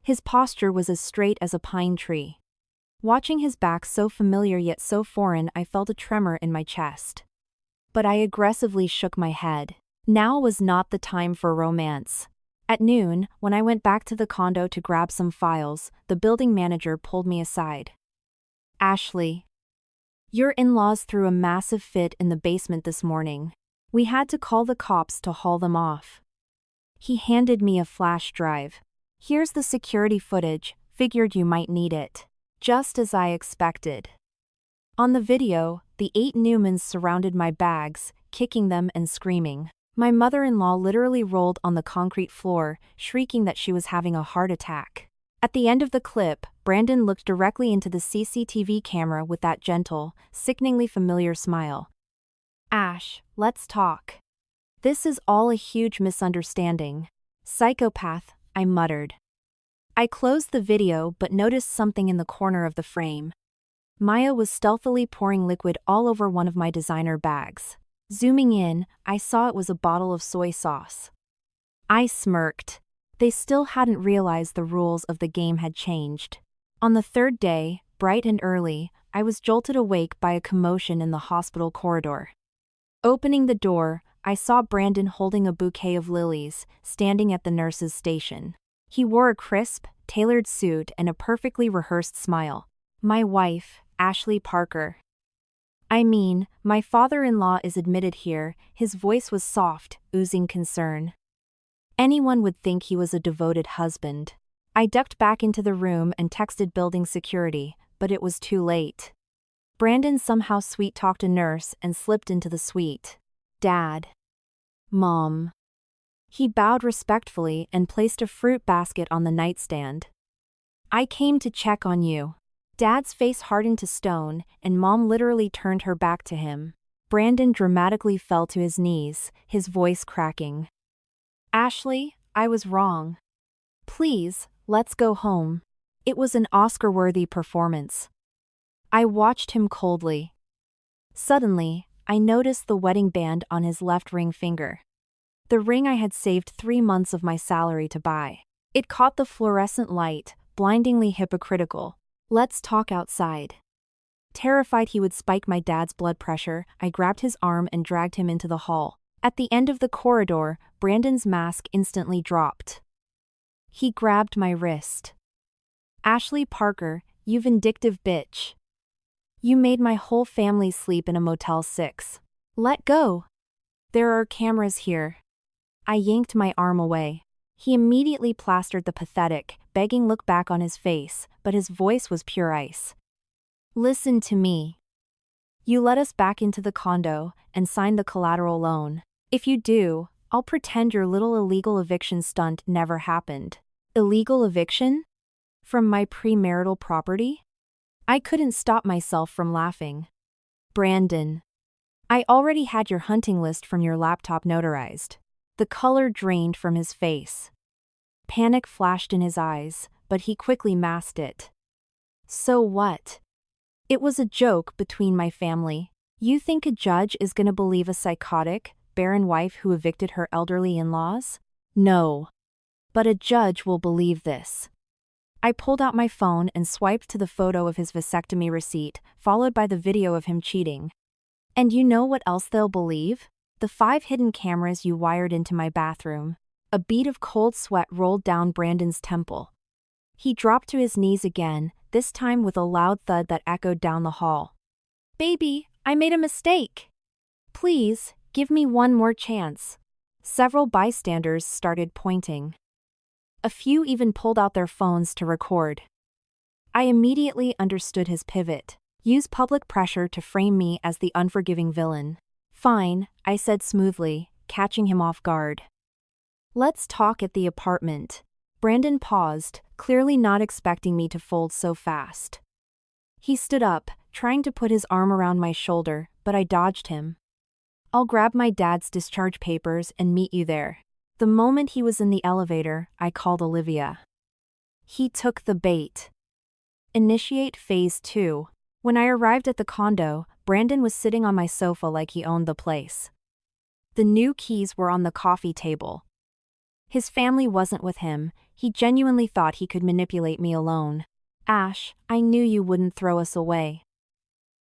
A: His posture was as straight as a pine tree. Watching his back so familiar yet so foreign, I felt a tremor in my chest. But I aggressively shook my head. Now was not the time for romance. At noon, when I went back to the condo to grab some files, the building manager pulled me aside. Ashley. Your in-laws threw a massive fit in the basement this morning. We had to call the cops to haul them off. He handed me a flash drive. Here's the security footage, figured you might need it. Just as I expected. On the video, the 8 Newmans surrounded my bags, kicking them and screaming. My mother-in-law literally rolled on the concrete floor, shrieking that she was having a heart attack. At the end of the clip, Brandon looked directly into the CCTV camera with that gentle, sickeningly familiar smile. Ash, let's talk. This is all a huge misunderstanding. Psychopath, I muttered. I closed the video but noticed something in the corner of the frame. Maya was stealthily pouring liquid all over one of my designer bags. Zooming in, I saw it was a bottle of soy sauce. I smirked. They still hadn't realized the rules of the game had changed. On the third day, bright and early, I was jolted awake by a commotion in the hospital corridor. Opening the door, I saw Brandon holding a bouquet of lilies, standing at the nurse's station. He wore a crisp, tailored suit and a perfectly rehearsed smile. My wife, Ashley Parker. I mean, my father-in-law is admitted here. His voice was soft, oozing concern. Anyone would think he was a devoted husband. I ducked back into the room and texted building security, but it was too late. Brandon somehow sweet-talked a nurse and slipped into the suite. Dad. Mom. He bowed respectfully and placed a fruit basket on the nightstand. I came to check on you. Dad's face hardened to stone, and Mom literally turned her back to him. Brandon dramatically fell to his knees, his voice cracking. Ashley, I was wrong. Please, let's go home. It was an Oscar-worthy performance. I watched him coldly. Suddenly, I noticed the wedding band on his left ring finger. The ring I had saved 3 months of my salary to buy. It caught the fluorescent light, blindingly hypocritical. Let's talk outside. Terrified he would spike my dad's blood pressure, I grabbed his arm and dragged him into the hall. At the end of the corridor, Brandon's mask instantly dropped. He grabbed my wrist. Ashley Parker, you vindictive bitch. You made my whole family sleep in a Motel 6. Let go. There are cameras here. I yanked my arm away. He immediately plastered the pathetic, begging look back on his face, but his voice was pure ice. Listen to me. You let us back into the condo and sign the collateral loan. If you do, I'll pretend your little illegal eviction stunt never happened. Illegal eviction? From my premarital property? I couldn't stop myself from laughing. Brandon. I already had your hunting list from your laptop notarized. The color drained from his face. Panic flashed in his eyes, but he quickly masked it. So what? It was a joke between my family. You think a judge is gonna believe a psychotic, barren wife who evicted her elderly in-laws? No. But a judge will believe this. I pulled out my phone and swiped to the photo of his vasectomy receipt, followed by the video of him cheating. And you know what else they'll believe? The 5 hidden cameras you wired into my bathroom. A bead of cold sweat rolled down Brandon's temple. He dropped to his knees again, this time with a loud thud that echoed down the hall. Baby, I made a mistake. Please, give me one more chance. Several bystanders started pointing. A few even pulled out their phones to record. I immediately understood his pivot. Use public pressure to frame me as the unforgiving villain. Fine, I said smoothly, catching him off guard. Let's talk at the apartment. Brandon paused, clearly not expecting me to fold so fast. He stood up, trying to put his arm around my shoulder, but I dodged him. I'll grab my dad's discharge papers and meet you there. The moment he was in the elevator, I called Olivia. He took the bait. Initiate phase 2. When I arrived at the condo, Brandon was sitting on my sofa like he owned the place. The new keys were on the coffee table. His family wasn't with him, he genuinely thought he could manipulate me alone. Ash, I knew you wouldn't throw us away.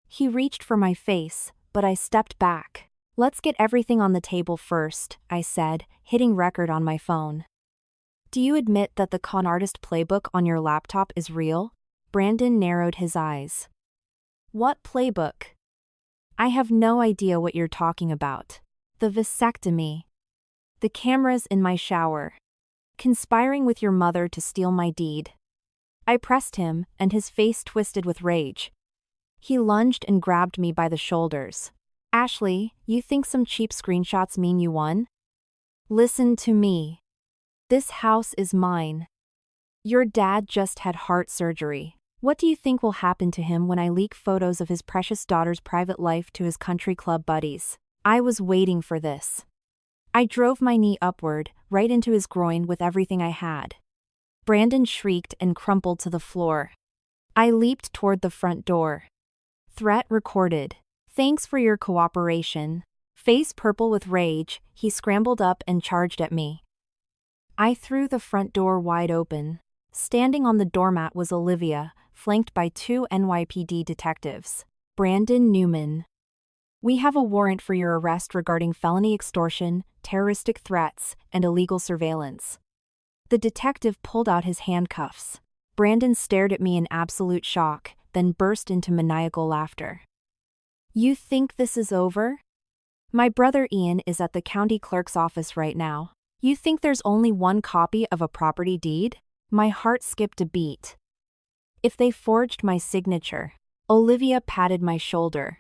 A: He reached for my face, but I stepped back. Let's get everything on the table first, I said, hitting record on my phone. Do you admit that the con artist playbook on your laptop is real? Brandon narrowed his eyes. What playbook? I have no idea what you're talking about. The vasectomy. The cameras in my shower. Conspiring with your mother to steal my deed. I pressed him, and his face twisted with rage. He lunged and grabbed me by the shoulders. Ashley, you think some cheap screenshots mean you won? Listen to me. This house is mine. Your dad just had heart surgery. What do you think will happen to him when I leak photos of his precious daughter's private life to his country club buddies? I was waiting for this. I drove my knee upward, right into his groin with everything I had. Brandon shrieked and crumpled to the floor. I leaped toward the front door. Threat recorded. Thanks for your cooperation. Face purple with rage, he scrambled up and charged at me. I threw the front door wide open. Standing on the doormat was Olivia, flanked by 2 NYPD detectives. Brandon Newman. We have a warrant for your arrest regarding felony extortion, terroristic threats, and illegal surveillance. The detective pulled out his handcuffs. Brandon stared at me in absolute shock, then burst into maniacal laughter. You think this is over? My brother Ian is at the county clerk's office right now. You think there's only one copy of a property deed? My heart skipped a beat. If they forged my signature. Olivia patted my shoulder.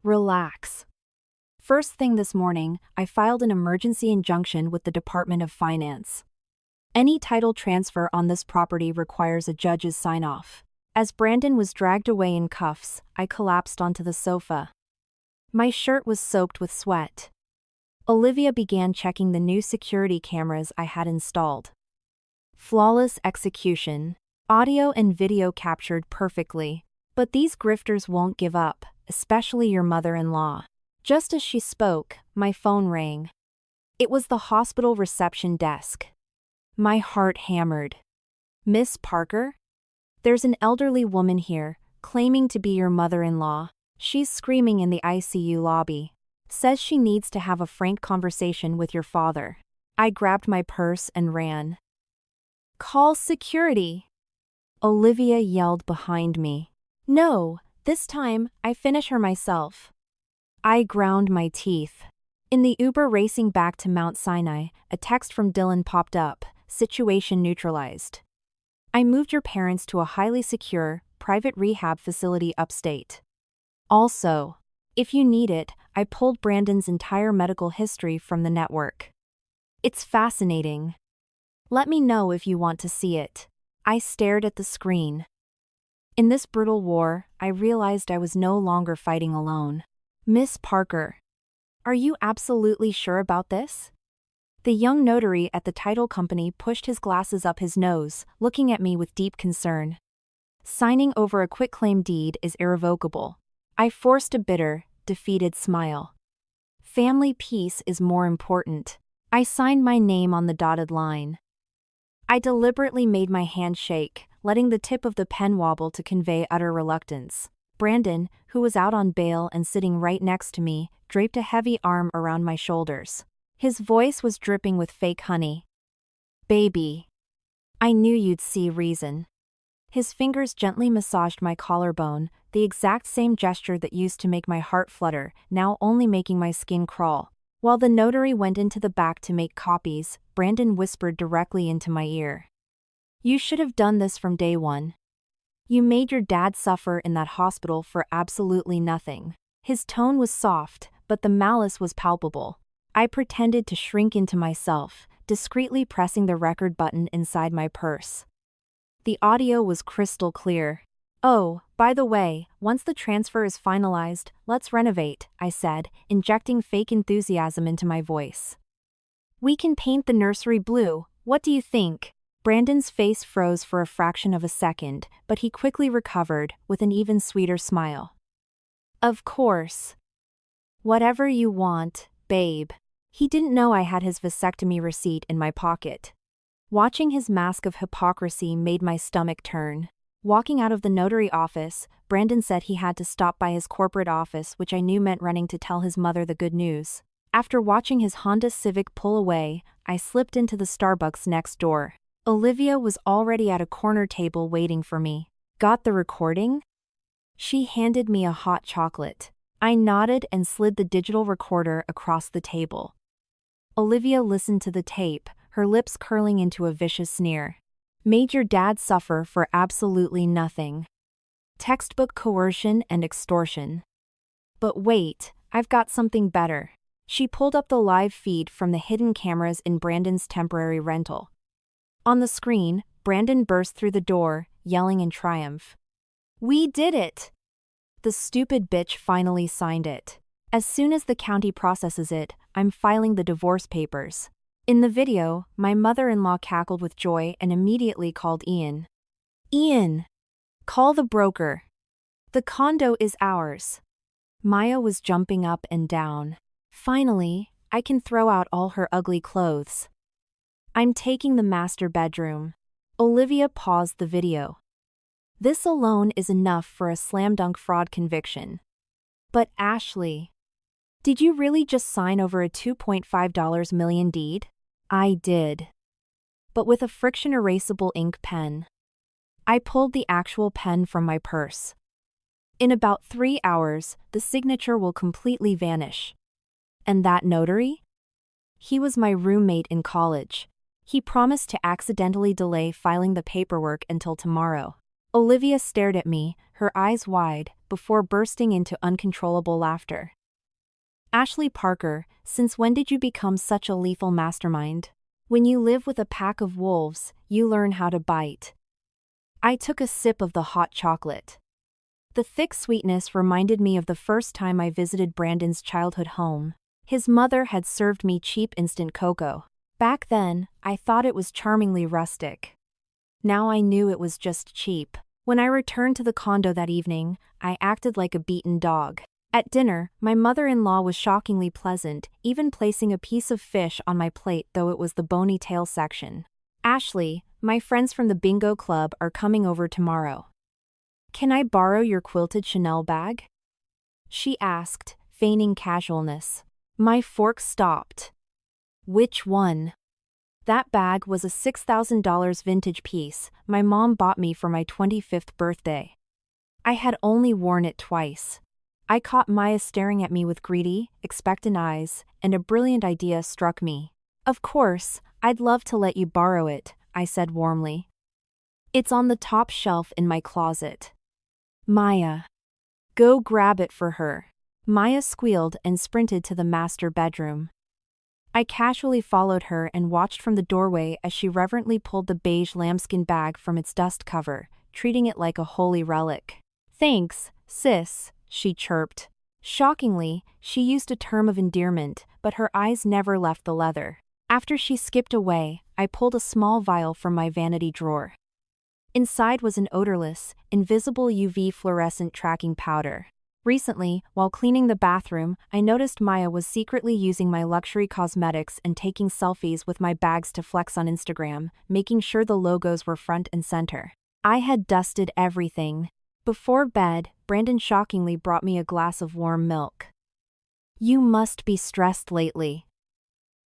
A: Relax. First thing this morning, I filed an emergency injunction with the Department of Finance. Any title transfer on this property requires a judge's sign-off. As Brandon was dragged away in cuffs, I collapsed onto the sofa. My shirt was soaked with sweat. Olivia began checking the new security cameras I had installed. Flawless execution. Audio and video captured perfectly. But these grifters won't give up, especially your mother-in-law. Just as she spoke, my phone rang. It was the hospital reception desk. My heart hammered. Miss Parker? There's an elderly woman here, claiming to be your mother-in-law. She's screaming in the ICU lobby. Says she needs to have a frank conversation with your father. I grabbed my purse and ran. Call security! Olivia yelled behind me. No, this time, I finish her myself. I ground my teeth. In the Uber racing back to Mount Sinai, a text from Dylan popped up, situation neutralized. I moved your parents to a highly secure, private rehab facility upstate. Also, if you need it, I pulled Brandon's entire medical history from the network. It's fascinating. Let me know if you want to see it. I stared at the screen. In this brutal war, I realized I was no longer fighting alone. Miss Parker. Are you absolutely sure about this? The young notary at the title company pushed his glasses up his nose, looking at me with deep concern. Signing over a quitclaim deed is irrevocable. I forced a bitter, defeated smile. Family peace is more important. I signed my name on the dotted line. I deliberately made my hand shake, letting the tip of the pen wobble to convey utter reluctance. Brandon, who was out on bail and sitting right next to me, draped a heavy arm around my shoulders. His voice was dripping with fake honey. "Baby. I knew you'd see reason." His fingers gently massaged my collarbone, the exact same gesture that used to make my heart flutter, now only making my skin crawl. While the notary went into the back to make copies, Brandon whispered directly into my ear. "You should have done this from day one. You made your dad suffer in that hospital for absolutely nothing." His tone was soft, but the malice was palpable. I pretended to shrink into myself, discreetly pressing the record button inside my purse. The audio was crystal clear. "Oh, by the way, once the transfer is finalized, let's renovate," I said, injecting fake enthusiasm into my voice. "We can paint the nursery blue, what do you think?" Brandon's face froze for a fraction of a second, but he quickly recovered, with an even sweeter smile. "Of course. Whatever you want, babe." He didn't know I had his vasectomy receipt in my pocket. Watching his mask of hypocrisy made my stomach turn. Walking out of the notary office, Brandon said he had to stop by his corporate office, which I knew meant running to tell his mother the good news. After watching his Honda Civic pull away, I slipped into the Starbucks next door. Olivia was already at a corner table waiting for me. "Got the recording?" She handed me a hot chocolate. I nodded and slid the digital recorder across the table. Olivia listened to the tape, her lips curling into a vicious sneer. "Made your dad suffer for absolutely nothing. Textbook coercion and extortion. But wait, I've got something better." She pulled up the live feed from the hidden cameras in Brandon's temporary rental. On the screen, Brandon burst through the door, yelling in triumph. "We did it! The stupid bitch finally signed it. As soon as the county processes it, I'm filing the divorce papers." In the video, my mother-in-law cackled with joy and immediately called Ian. "Ian! Call the broker. The condo is ours." Maya was jumping up and down. "Finally, I can throw out all her ugly clothes. I'm taking the master bedroom." Olivia paused the video. "This alone is enough for a slam dunk fraud conviction." "But Ashley, did you really just sign over a $2.5 million deed?" "I did. But with a friction erasable ink pen." I pulled the actual pen from my purse. "In about 3 hours, the signature will completely vanish." "And that notary?" "He was my roommate in college. He promised to accidentally delay filing the paperwork until tomorrow." Olivia stared at me, her eyes wide, before bursting into uncontrollable laughter. "Ashley Parker, since when did you become such a lethal mastermind? When you live with a pack of wolves, you learn how to bite." I took a sip of the hot chocolate. The thick sweetness reminded me of the first time I visited Brandon's childhood home. His mother had served me cheap instant cocoa. Back then, I thought it was charmingly rustic. Now I knew it was just cheap. When I returned to the condo that evening, I acted like a beaten dog. At dinner, my mother-in-law was shockingly pleasant, even placing a piece of fish on my plate though it was the bony tail section. "Ashley, my friends from the bingo club are coming over tomorrow. Can I borrow your quilted Chanel bag?" she asked, feigning casualness. My fork stopped. "Which one?" That bag was a $6,000 vintage piece my mom bought me for my 25th birthday. I had only worn it twice. I caught Maya staring at me with greedy, expectant eyes, and a brilliant idea struck me. "Of course, I'd love to let you borrow it," I said warmly. "It's on the top shelf in my closet." "Maya, go grab it for her." Maya squealed and sprinted to the master bedroom. I casually followed her and watched from the doorway as she reverently pulled the beige lambskin bag from its dust cover, treating it like a holy relic. "Thanks, sis," she chirped. Shockingly, she used a term of endearment, but her eyes never left the leather. After she skipped away, I pulled a small vial from my vanity drawer. Inside was an odorless, invisible UV fluorescent tracking powder. Recently, while cleaning the bathroom, I noticed Maya was secretly using my luxury cosmetics and taking selfies with my bags to flex on Instagram, making sure the logos were front and center. I had dusted everything. Before bed, Brandon shockingly brought me a glass of warm milk. "You must be stressed lately."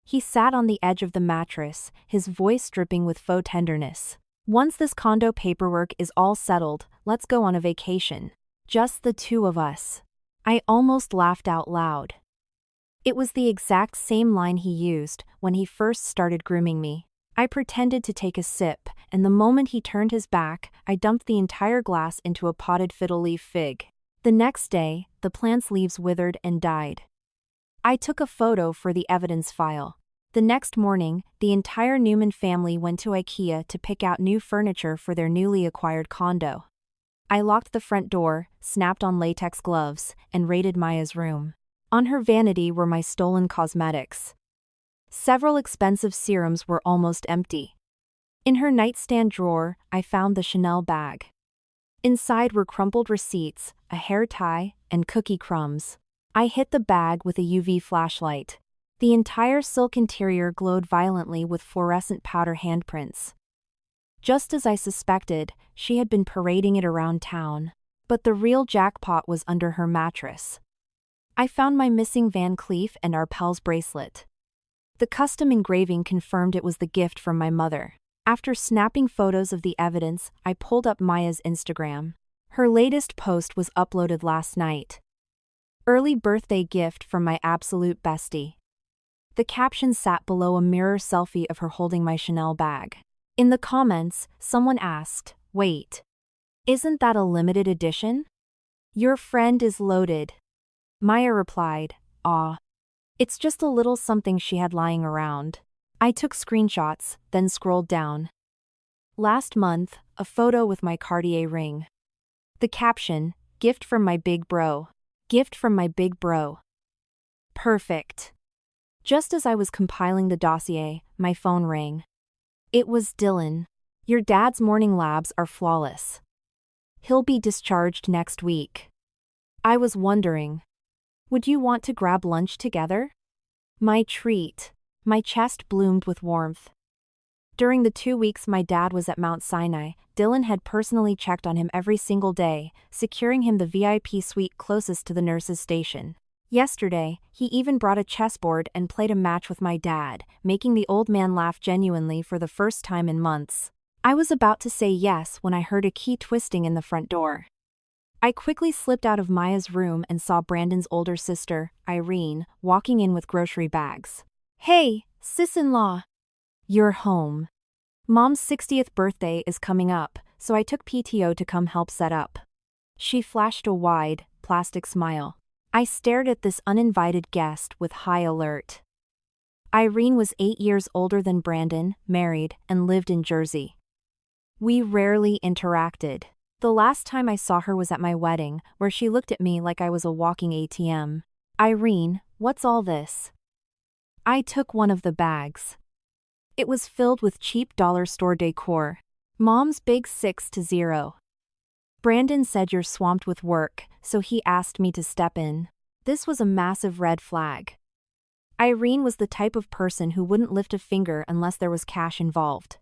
A: He sat on the edge of the mattress, his voice dripping with faux tenderness. "Once this condo paperwork is all settled, let's go on a vacation. Just the two of us." I almost laughed out loud. It was the exact same line he used when he first started grooming me. I pretended to take a sip, and the moment he turned his back, I dumped the entire glass into a potted fiddle leaf fig. The next day, the plant's leaves withered and died. I took a photo for the evidence file. The next morning, the entire Newman family went to IKEA to pick out new furniture for their newly acquired condo. I locked the front door, snapped on latex gloves, and raided Maya's room. On her vanity were my stolen cosmetics. Several expensive serums were almost empty. In her nightstand drawer, I found the Chanel bag. Inside were crumpled receipts, a hair tie, and cookie crumbs. I hit the bag with a UV flashlight. The entire silk interior glowed violently with fluorescent powder handprints. Just as I suspected, she had been parading it around town. But the real jackpot was under her mattress. I found my missing Van Cleef and Arpels bracelet. The custom engraving confirmed it was the gift from my mother. After snapping photos of the evidence, I pulled up Maya's Instagram. Her latest post was uploaded last night. "Early birthday gift from my absolute bestie." The caption sat below a mirror selfie of her holding my Chanel bag. In the comments, someone asked, "Wait, isn't that a limited edition? Your friend is loaded." Maya replied, "Aw. It's just a little something she had lying around." I took screenshots, then scrolled down. Last month, a photo with my Cartier ring. The caption, "Gift from my big bro. Gift from my big bro." Perfect. Just as I was compiling the dossier, my phone rang. It was Dylan. "Your dad's morning labs are flawless. He'll be discharged next week." I was wondering, would you want to grab lunch together? My treat. My chest bloomed with warmth. During the 2 weeks my dad was at Mount Sinai, Dylan had personally checked on him every single day, securing him the VIP suite closest to the nurse's station. Yesterday, he even brought a chessboard and played a match with my dad, making the old man laugh genuinely for the first time in months. I was about to say yes when I heard a key twisting in the front door. I quickly slipped out of Maya's room and saw Brandon's older sister, Irene, walking in with grocery bags. "Hey, sis-in-law. You're home. Mom's 60th birthday is coming up, so I took PTO to come help set up." She flashed a wide, plastic smile. I stared at this uninvited guest with high alert. Irene was 8 years older than Brandon, married, and lived in Jersey. We rarely interacted. The last time I saw her was at my wedding, where she looked at me like I was a walking ATM. "Irene, what's all this?" I took one of the bags. It was filled with cheap dollar store decor. Mom's big 6-0. "Brandon said you're swamped with work, so he asked me to step in." This was a massive red flag. Irene was the type of person who wouldn't lift a finger unless there was cash involved.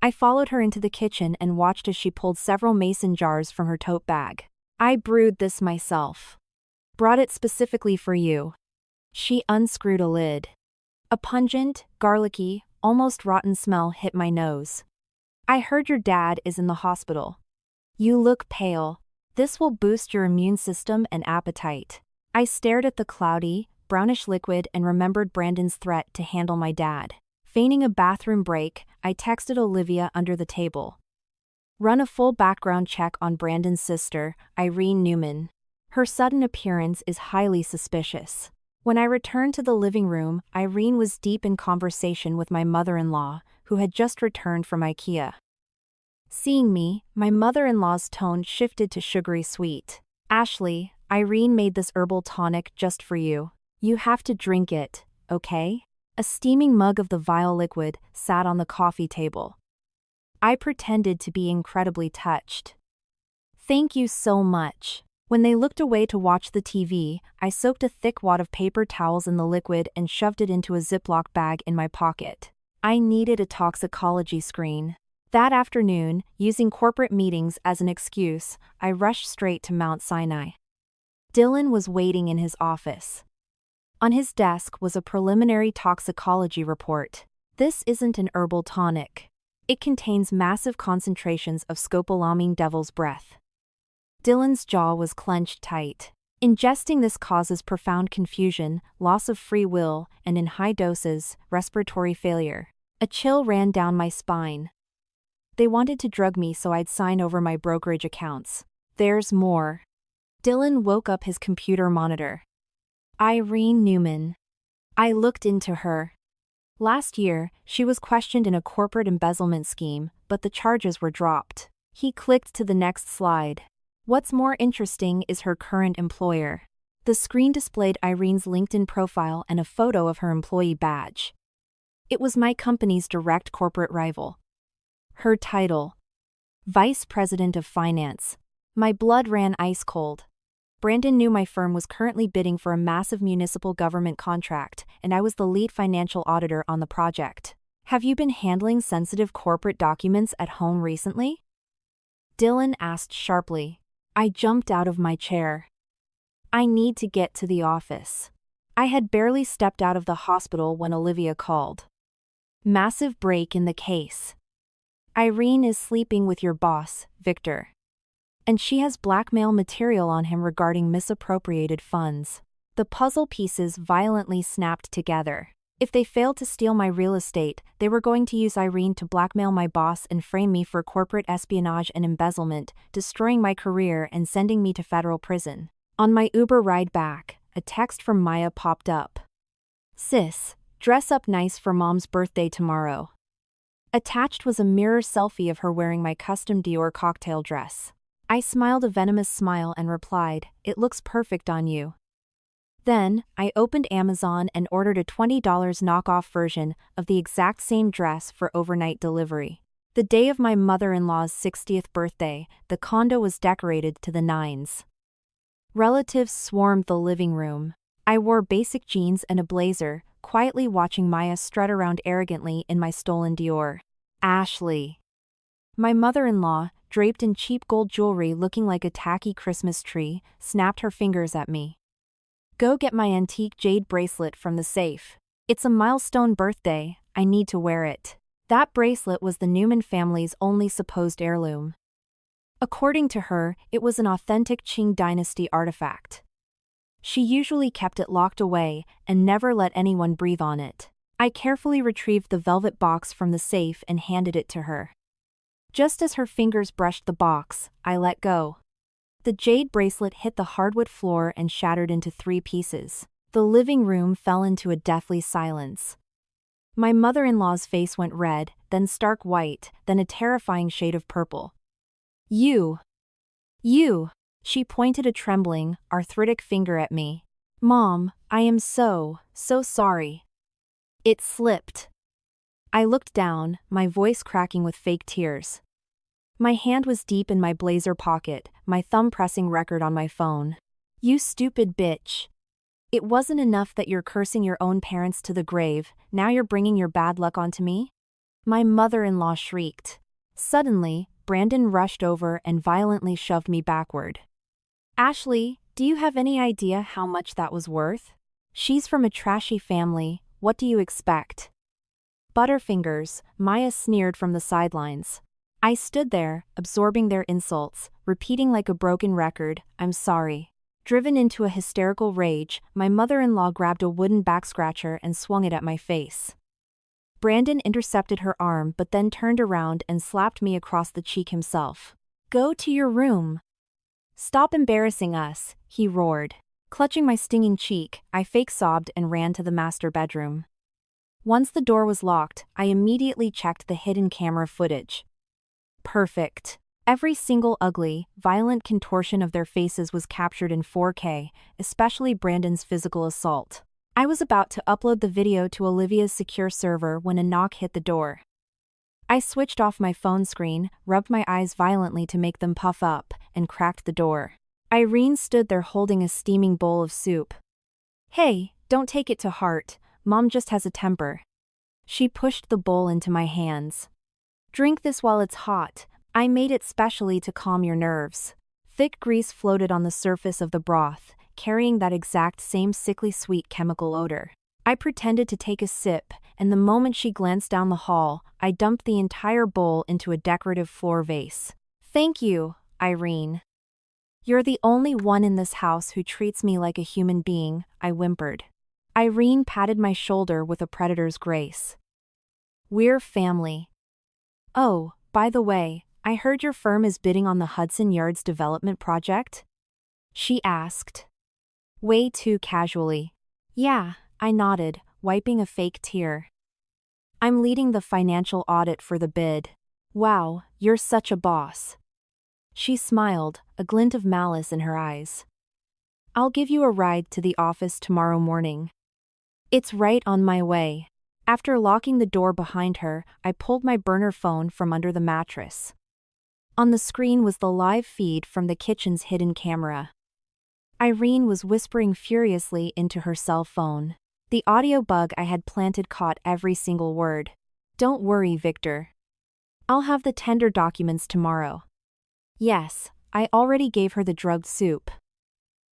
A: I followed her into the kitchen and watched as she pulled several mason jars from her tote bag. "I brewed this myself. Brought it specifically for you." She unscrewed a lid. A pungent, garlicky, almost rotten smell hit my nose. "I heard your dad is in the hospital. You look pale. This will boost your immune system and appetite." I stared at the cloudy, brownish liquid and remembered Brandon's threat to handle my dad. Feigning a bathroom break, I texted Olivia under the table. "Run a full background check on Brandon's sister, Irene Newman. Her sudden appearance is highly suspicious." When I returned to the living room, Irene was deep in conversation with my mother-in-law, who had just returned from IKEA. Seeing me, my mother-in-law's tone shifted to sugary sweet. "Ashley, Irene made this herbal tonic just for you. You have to drink it, okay?" A steaming mug of the vile liquid sat on the coffee table. I pretended to be incredibly touched. "Thank you so much." When they looked away to watch the TV, I soaked a thick wad of paper towels in the liquid and shoved it into a Ziploc bag in my pocket. I needed a toxicology screen. That afternoon, using corporate meetings as an excuse, I rushed straight to Mount Sinai. Dylan was waiting in his office. On his desk was a preliminary toxicology report. This isn't an herbal tonic. It contains massive concentrations of scopolamine devil's breath. Dylan's jaw was clenched tight. Ingesting this causes profound confusion, loss of free will, and in high doses, respiratory failure. A chill ran down my spine. They wanted to drug me so I'd sign over my brokerage accounts. There's more. Dylan woke up his computer monitor. Irene Newman. I looked into her. Last year, she was questioned in a corporate embezzlement scheme, but the charges were dropped. He clicked to the next slide. What's more interesting is her current employer. The screen displayed Irene's LinkedIn profile and a photo of her employee badge. It was my company's direct corporate rival. Her title: Vice President of Finance. My blood ran ice cold. Brandon knew my firm was currently bidding for a massive municipal government contract, and I was the lead financial auditor on the project. Have you been handling sensitive corporate documents at home recently? Dylan asked sharply. I jumped out of my chair. I need to get to the office. I had barely stepped out of the hospital when Olivia called. Massive break in the case. Irene is sleeping with your boss, Victor. And she has blackmail material on him regarding misappropriated funds. The puzzle pieces violently snapped together. If they failed to steal my real estate, they were going to use Irene to blackmail my boss and frame me for corporate espionage and embezzlement, destroying my career and sending me to federal prison. On my Uber ride back, a text from Maya popped up. Sis, dress up nice for Mom's birthday tomorrow. Attached was a mirror selfie of her wearing my custom Dior cocktail dress. I smiled a venomous smile and replied, It looks perfect on you. Then, I opened Amazon and ordered a $20 knockoff version of the exact same dress for overnight delivery. The day of my mother-in-law's 60th birthday, the condo was decorated to the nines. Relatives swarmed the living room. I wore basic jeans and a blazer, quietly watching Maya strut around arrogantly in my stolen Dior. Ashley. My mother-in-law, draped in cheap gold jewelry looking like a tacky Christmas tree, snapped her fingers at me. Go get my antique jade bracelet from the safe. It's a milestone birthday, I need to wear it. That bracelet was the Newman family's only supposed heirloom. According to her, it was an authentic Qing dynasty artifact. She usually kept it locked away and never let anyone breathe on it. I carefully retrieved the velvet box from the safe and handed it to her. Just as her fingers brushed the box, I let go. The jade bracelet hit the hardwood floor and shattered into 3 pieces. The living room fell into a deathly silence. My mother-in-law's face went red, then stark white, then a terrifying shade of purple. You! She pointed a trembling, arthritic finger at me. Mom, I am so sorry. It slipped. I looked down, my voice cracking with fake tears. My hand was deep in my blazer pocket, my thumb pressing record on my phone. You stupid bitch. It wasn't enough that you're cursing your own parents to the grave, now you're bringing your bad luck onto me? My mother-in-law shrieked. Suddenly, Brandon rushed over and violently shoved me backward. Ashley, do you have any idea how much that was worth? She's from a trashy family, what do you expect? Butterfingers, Maya sneered from the sidelines. I stood there, absorbing their insults, repeating like a broken record, I'm sorry. Driven into a hysterical rage, my mother-in-law grabbed a wooden back scratcher and swung it at my face. Brandon intercepted her arm but then turned around and slapped me across the cheek himself. Go to your room. Stop embarrassing us, he roared. Clutching my stinging cheek, I fake sobbed and ran to the master bedroom. Once the door was locked, I immediately checked the hidden camera footage. Perfect. Every single ugly, violent contortion of their faces was captured in 4K, especially Brandon's physical assault. I was about to upload the video to Olivia's secure server when a knock hit the door. I switched off my phone screen, rubbed my eyes violently to make them puff up, and cracked the door. Irene stood there holding a steaming bowl of soup. Hey, don't take it to heart, Mom just has a temper. She pushed the bowl into my hands. Drink this while it's hot. I made it specially to calm your nerves. Thick grease floated on the surface of the broth, carrying that exact same sickly sweet chemical odor. I pretended to take a sip, and the moment she glanced down the hall, I dumped the entire bowl into a decorative floor vase. Thank you, Irene. You're the only one in this house who treats me like a human being, I whimpered. Irene patted my shoulder with a predator's grace. We're family. Oh, by the way, I heard your firm is bidding on the Hudson Yards development project? She asked. Way too casually. Yeah, I nodded, wiping a fake tear. I'm leading the financial audit for the bid. Wow, you're such a boss. She smiled, a glint of malice in her eyes. I'll give you a ride to the office tomorrow morning. It's right on my way. After locking the door behind her, I pulled my burner phone from under the mattress. On the screen was the live feed from the kitchen's hidden camera. Irene was whispering furiously into her cell phone. The audio bug I had planted caught every single word. Don't worry, Victor. I'll have the tender documents tomorrow. Yes, I already gave her the drugged soup.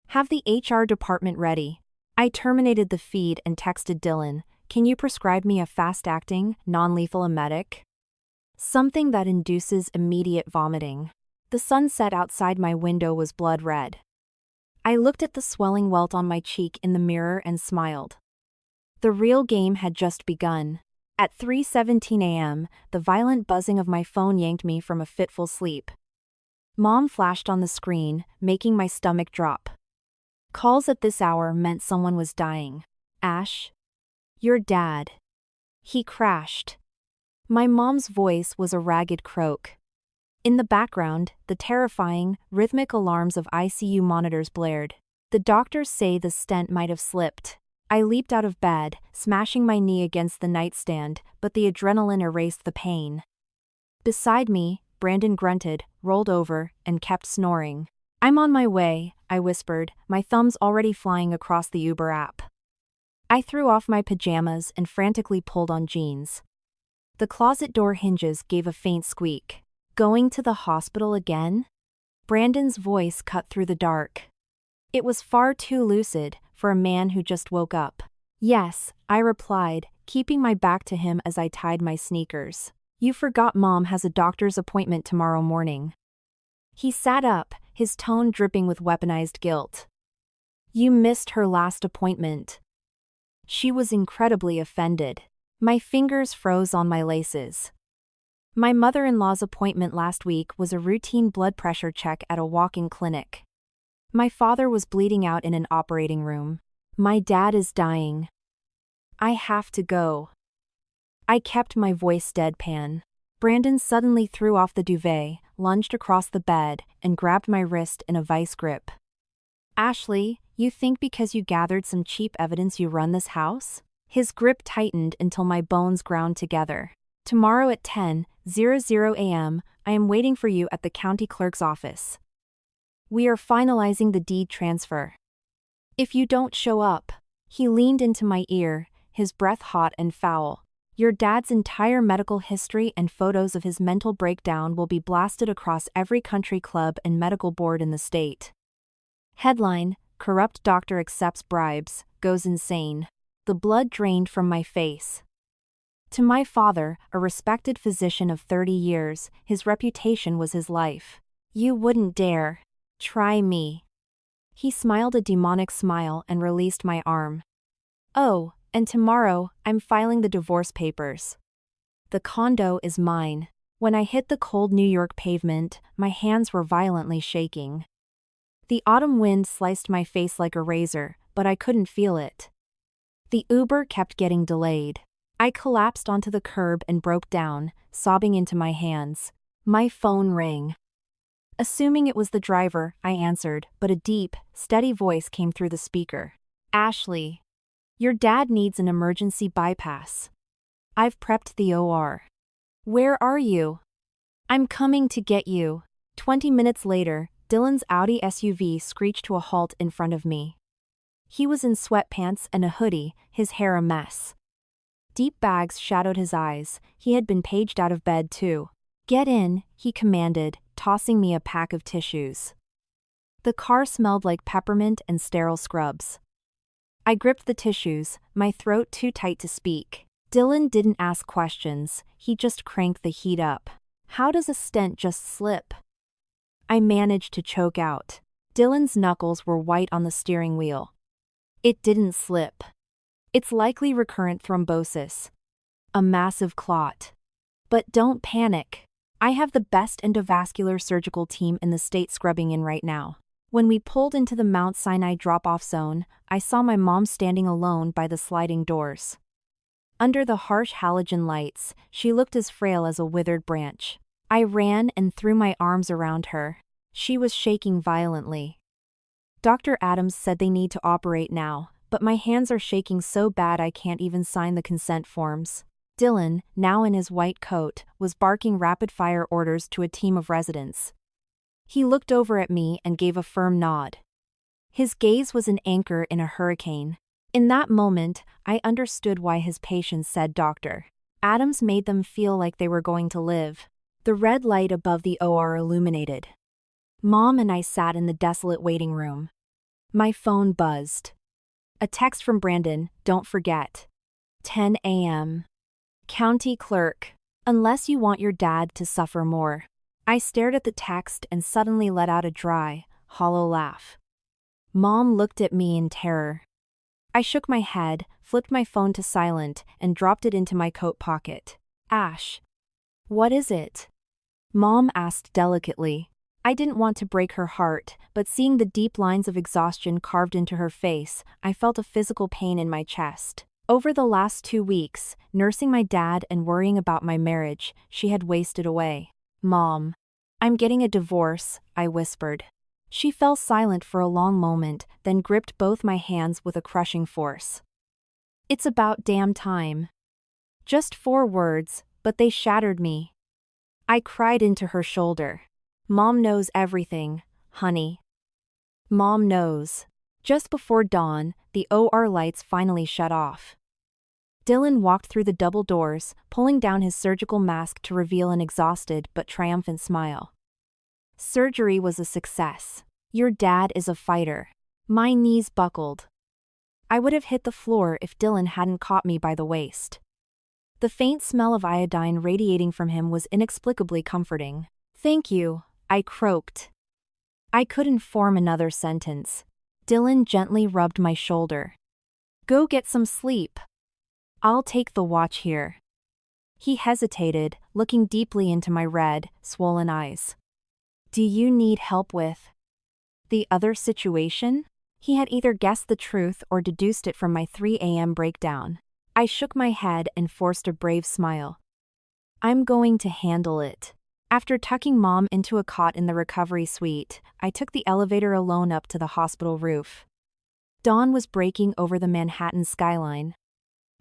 A: Have the HR department ready. I terminated the feed and texted Dylan, can you prescribe me a fast-acting, non-lethal emetic? Something that induces immediate vomiting. The sunset outside my window was blood red. I looked at the swelling welt on my cheek in the mirror and smiled. The real game had just begun. At 3:17 a.m., the violent buzzing of my phone yanked me from a fitful sleep. Mom flashed on the screen, making my stomach drop. Calls at this hour meant someone was dying. Ash? Your dad. He crashed. My mom's voice was a ragged croak. In the background, the terrifying, rhythmic alarms of ICU monitors blared. The doctors say the stent might have slipped. I leaped out of bed, smashing my knee against the nightstand, but the adrenaline erased the pain. Beside me, Brandon grunted, rolled over, and kept snoring. I'm on my way, I whispered, my thumbs already flying across the Uber app. I threw off my pajamas and frantically pulled on jeans. The closet door hinges gave a faint squeak. Going to the hospital again? Brandon's voice cut through the dark. It was far too lucid for a man who just woke up. Yes, I replied, keeping my back to him as I tied my sneakers. You forgot Mom has a doctor's appointment tomorrow morning. He sat up, his tone dripping with weaponized guilt. You missed her last appointment. She was incredibly offended. My fingers froze on my laces. My mother-in-law's appointment last week was a routine blood pressure check at a walk-in clinic. My father was bleeding out in an operating room. My dad is dying. I have to go. I kept my voice deadpan. Brandon suddenly threw off the duvet, lunged across the bed, and grabbed my wrist in a vice grip. Ashley, you think because you gathered some cheap evidence you run this house? His grip tightened until my bones ground together. Tomorrow at 10:00 a.m., I am waiting for you at the county clerk's office. We are finalizing the deed transfer. If you don't show up, he leaned into my ear, his breath hot and foul. Your dad's entire medical history and photos of his mental breakdown will be blasted across every country club and medical board in the state. Headline: Corrupt doctor accepts bribes, goes insane. The blood drained from my face. To my father, a respected physician of 30 years, his reputation was his life. You wouldn't dare. Try me. He smiled a demonic smile and released my arm. Oh, and tomorrow, I'm filing the divorce papers. The condo is mine. When I hit the cold New York pavement, my hands were violently shaking. The autumn wind sliced my face like a razor, but I couldn't feel it. The Uber kept getting delayed. I collapsed onto the curb and broke down, sobbing into my hands. My phone rang. Assuming it was the driver, I answered, but a deep, steady voice came through the speaker. Ashley. Your dad needs an emergency bypass. I've prepped the OR. Where are you? I'm coming to get you. 20 minutes later, Dylan's Audi SUV screeched to a halt in front of me. He was in sweatpants and a hoodie, his hair a mess. Deep bags shadowed his eyes. He had been paged out of bed too. "Get in," he commanded, tossing me a pack of tissues. The car smelled like peppermint and sterile scrubs. I gripped the tissues, my throat too tight to speak. Dylan didn't ask questions, he just cranked the heat up. How does a stent just slip? I managed to choke out. Dylan's knuckles were white on the steering wheel. It didn't slip. It's likely recurrent thrombosis. A massive clot. But don't panic. I have the best endovascular surgical team in the state scrubbing in right now. When we pulled into the Mount Sinai drop-off zone, I saw my mom standing alone by the sliding doors. Under the harsh halogen lights, she looked as frail as a withered branch. I ran and threw my arms around her. She was shaking violently. Dr. Adams said they need to operate now, but my hands are shaking so bad I can't even sign the consent forms. Dylan, now in his white coat, was barking rapid-fire orders to a team of residents. He looked over at me and gave a firm nod. His gaze was an anchor in a hurricane. In that moment, I understood why his patients said Dr. Adams made them feel like they were going to live. The red light above the OR illuminated. Mom and I sat in the desolate waiting room. My phone buzzed. A text from Brandon, "Don't forget. 10 a.m. County clerk. Unless you want your dad to suffer more." I stared at the text and suddenly let out a dry, hollow laugh. Mom looked at me in terror. I shook my head, flipped my phone to silent, and dropped it into my coat pocket. "Ash. What is it?" Mom asked delicately. I didn't want to break her heart, but seeing the deep lines of exhaustion carved into her face, I felt a physical pain in my chest. Over the last 2 weeks, nursing my dad and worrying about my marriage, she had wasted away. "Mom. I'm getting a divorce," I whispered. She fell silent for a long moment, then gripped both my hands with a crushing force. "It's about damn time." Just 4 words, but they shattered me. I cried into her shoulder. "Mom knows everything, honey. Mom knows." Just before dawn, the OR lights finally shut off. Dylan walked through the double doors, pulling down his surgical mask to reveal an exhausted but triumphant smile. "Surgery was a success. Your dad is a fighter." My knees buckled. I would have hit the floor if Dylan hadn't caught me by the waist. The faint smell of iodine radiating from him was inexplicably comforting. "Thank you," I croaked. I couldn't form another sentence. Dylan gently rubbed my shoulder. "Go get some sleep. I'll take the watch here." He hesitated, looking deeply into my red, swollen eyes. "Do you need help with the other situation?" He had either guessed the truth or deduced it from my 3 a.m. breakdown. I shook my head and forced a brave smile. "I'm going to handle it." After tucking Mom into a cot in the recovery suite, I took the elevator alone up to the hospital roof. Dawn was breaking over the Manhattan skyline.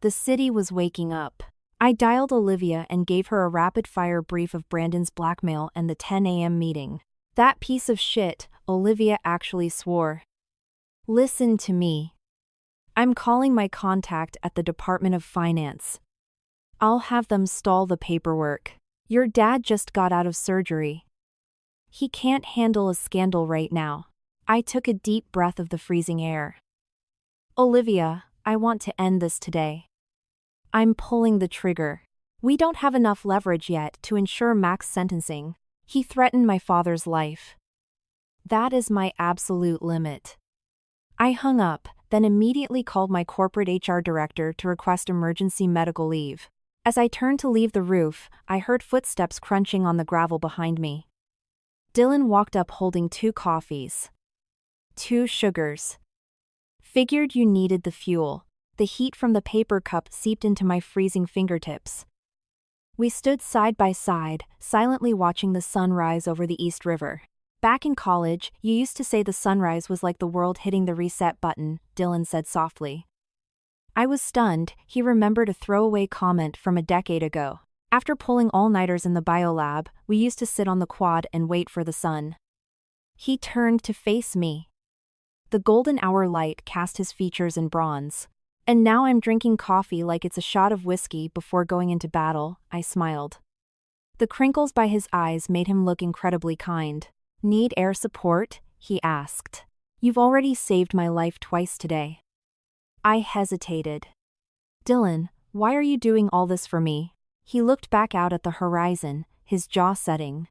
A: The city was waking up. I dialed Olivia and gave her a rapid-fire brief of Brandon's blackmail and the 10 a.m. meeting. "That piece of shit," Olivia actually swore. "Listen to me. I'm calling my contact at the Department of Finance. I'll have them stall the paperwork. Your dad just got out of surgery. He can't handle a scandal right now." I took a deep breath of the freezing air. "Olivia, I want to end this today. I'm pulling the trigger. We don't have enough leverage yet to ensure Mac's sentencing. He threatened my father's life. That is my absolute limit." I hung up, then immediately called my corporate HR director to request emergency medical leave. As I turned to leave the roof, I heard footsteps crunching on the gravel behind me. Dylan walked up holding 2 coffees. 2 sugars. Figured you needed the fuel. The heat from the paper cup seeped into my freezing fingertips. We stood side by side, silently watching the sun rise over the East River. "Back in college, you used to say the sunrise was like the world hitting the reset button," Dylan said softly. I was stunned. He remembered a throwaway comment from a decade ago. After pulling all-nighters in the biolab, we used to sit on the quad and wait for the sun. He turned to face me. The golden hour light cast his features in bronze. And now I'm drinking coffee like it's a shot of whiskey before going into battle, I smiled. The crinkles by his eyes made him look incredibly kind. Need air support? He asked. You've already saved my life twice today. I hesitated. Dylan, why are you doing all this for me? He looked back out at the horizon, his jaw setting.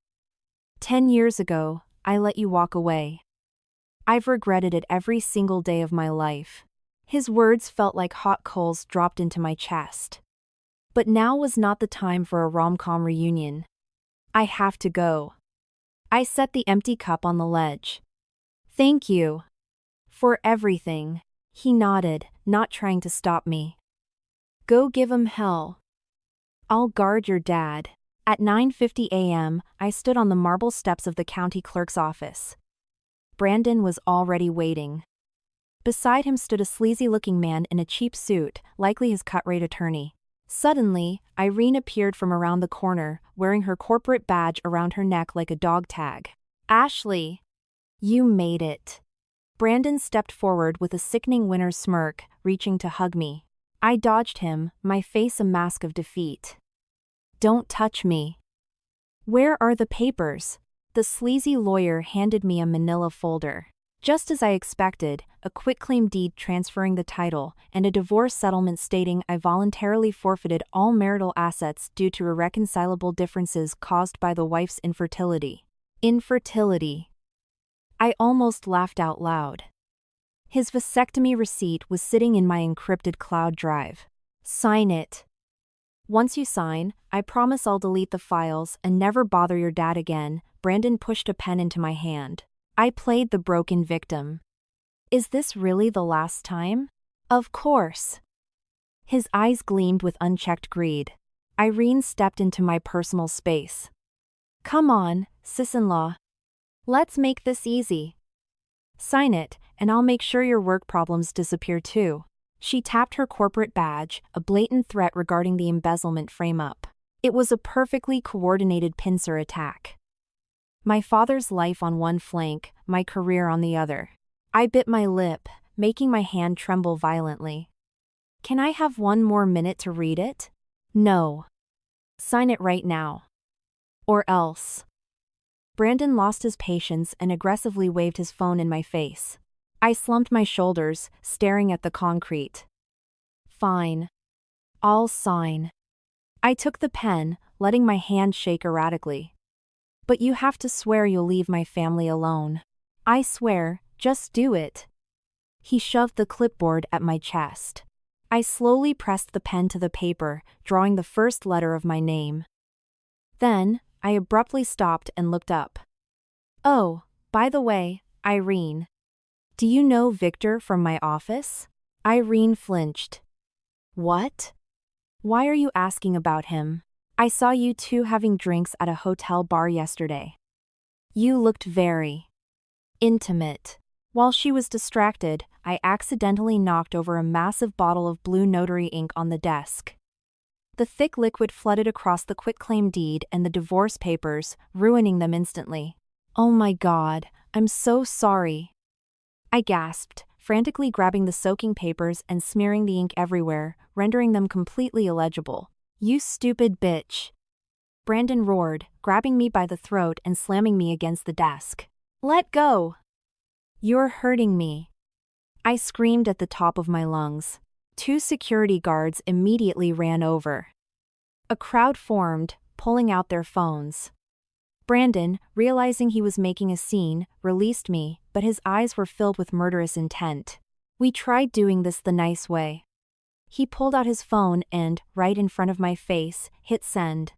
A: 10 years ago, I let you walk away. I've regretted it every single day of my life. His words felt like hot coals dropped into my chest. But now was not the time for a rom-com reunion. I have to go. I set the empty cup on the ledge. Thank you. For everything. He nodded, not trying to stop me. Go give him hell. I'll guard your dad. At 9:50 a.m., I stood on the marble steps of the county clerk's office. Brandon was already waiting. Beside him stood a sleazy-looking man in a cheap suit, likely his cut-rate attorney. Suddenly, Irene appeared from around the corner, wearing her corporate badge around her neck like a dog tag. Ashley! You made it. Brandon stepped forward with a sickening winner's smirk, reaching to hug me. I dodged him, my face a mask of defeat. Don't touch me. Where are the papers? The sleazy lawyer handed me a manila folder. Just as I expected, a quitclaim deed transferring the title, and a divorce settlement stating I voluntarily forfeited all marital assets due to irreconcilable differences caused by the wife's infertility. Infertility. I almost laughed out loud. His vasectomy receipt was sitting in my encrypted cloud drive. Sign it. Once you sign, I promise I'll delete the files and never bother your dad again. Brandon pushed a pen into my hand. I played the broken victim. Is this really the last time? Of course. His eyes gleamed with unchecked greed. Irene stepped into my personal space. Come on, sis-in-law. Let's make this easy. Sign it, and I'll make sure your work problems disappear too. She tapped her corporate badge, a blatant threat regarding the embezzlement frame-up. It was a perfectly coordinated pincer attack. My father's life on one flank, my career on the other. I bit my lip, making my hand tremble violently. Can I have one more minute to read it? No. Sign it right now. Or else. Brandon lost his patience and aggressively waved his phone in my face. I slumped my shoulders, staring at the concrete. Fine. I'll sign. I took the pen, letting my hand shake erratically. But you have to swear you'll leave my family alone. I swear, just do it. He shoved the clipboard at my chest. I slowly pressed the pen to the paper, drawing the first letter of my name. Then, I abruptly stopped and looked up. Oh, by the way, Irene. Do you know Victor from my office? Irene flinched. What? Why are you asking about him? I saw you two having drinks at a hotel bar yesterday. You looked very intimate. While she was distracted, I accidentally knocked over a massive bottle of blue notary ink on the desk. The thick liquid flooded across the quitclaim deed and the divorce papers, ruining them instantly. Oh my God, I'm so sorry. I gasped, frantically grabbing the soaking papers and smearing the ink everywhere, rendering them completely illegible. You stupid bitch. Brandon roared, grabbing me by the throat and slamming me against the desk. Let go. You're hurting me. I screamed at the top of my lungs. 2 security guards immediately ran over. A crowd formed, pulling out their phones. Brandon, realizing he was making a scene, released me, but his eyes were filled with murderous intent. We tried doing this the nice way. He pulled out his phone and, right in front of my face, hit send.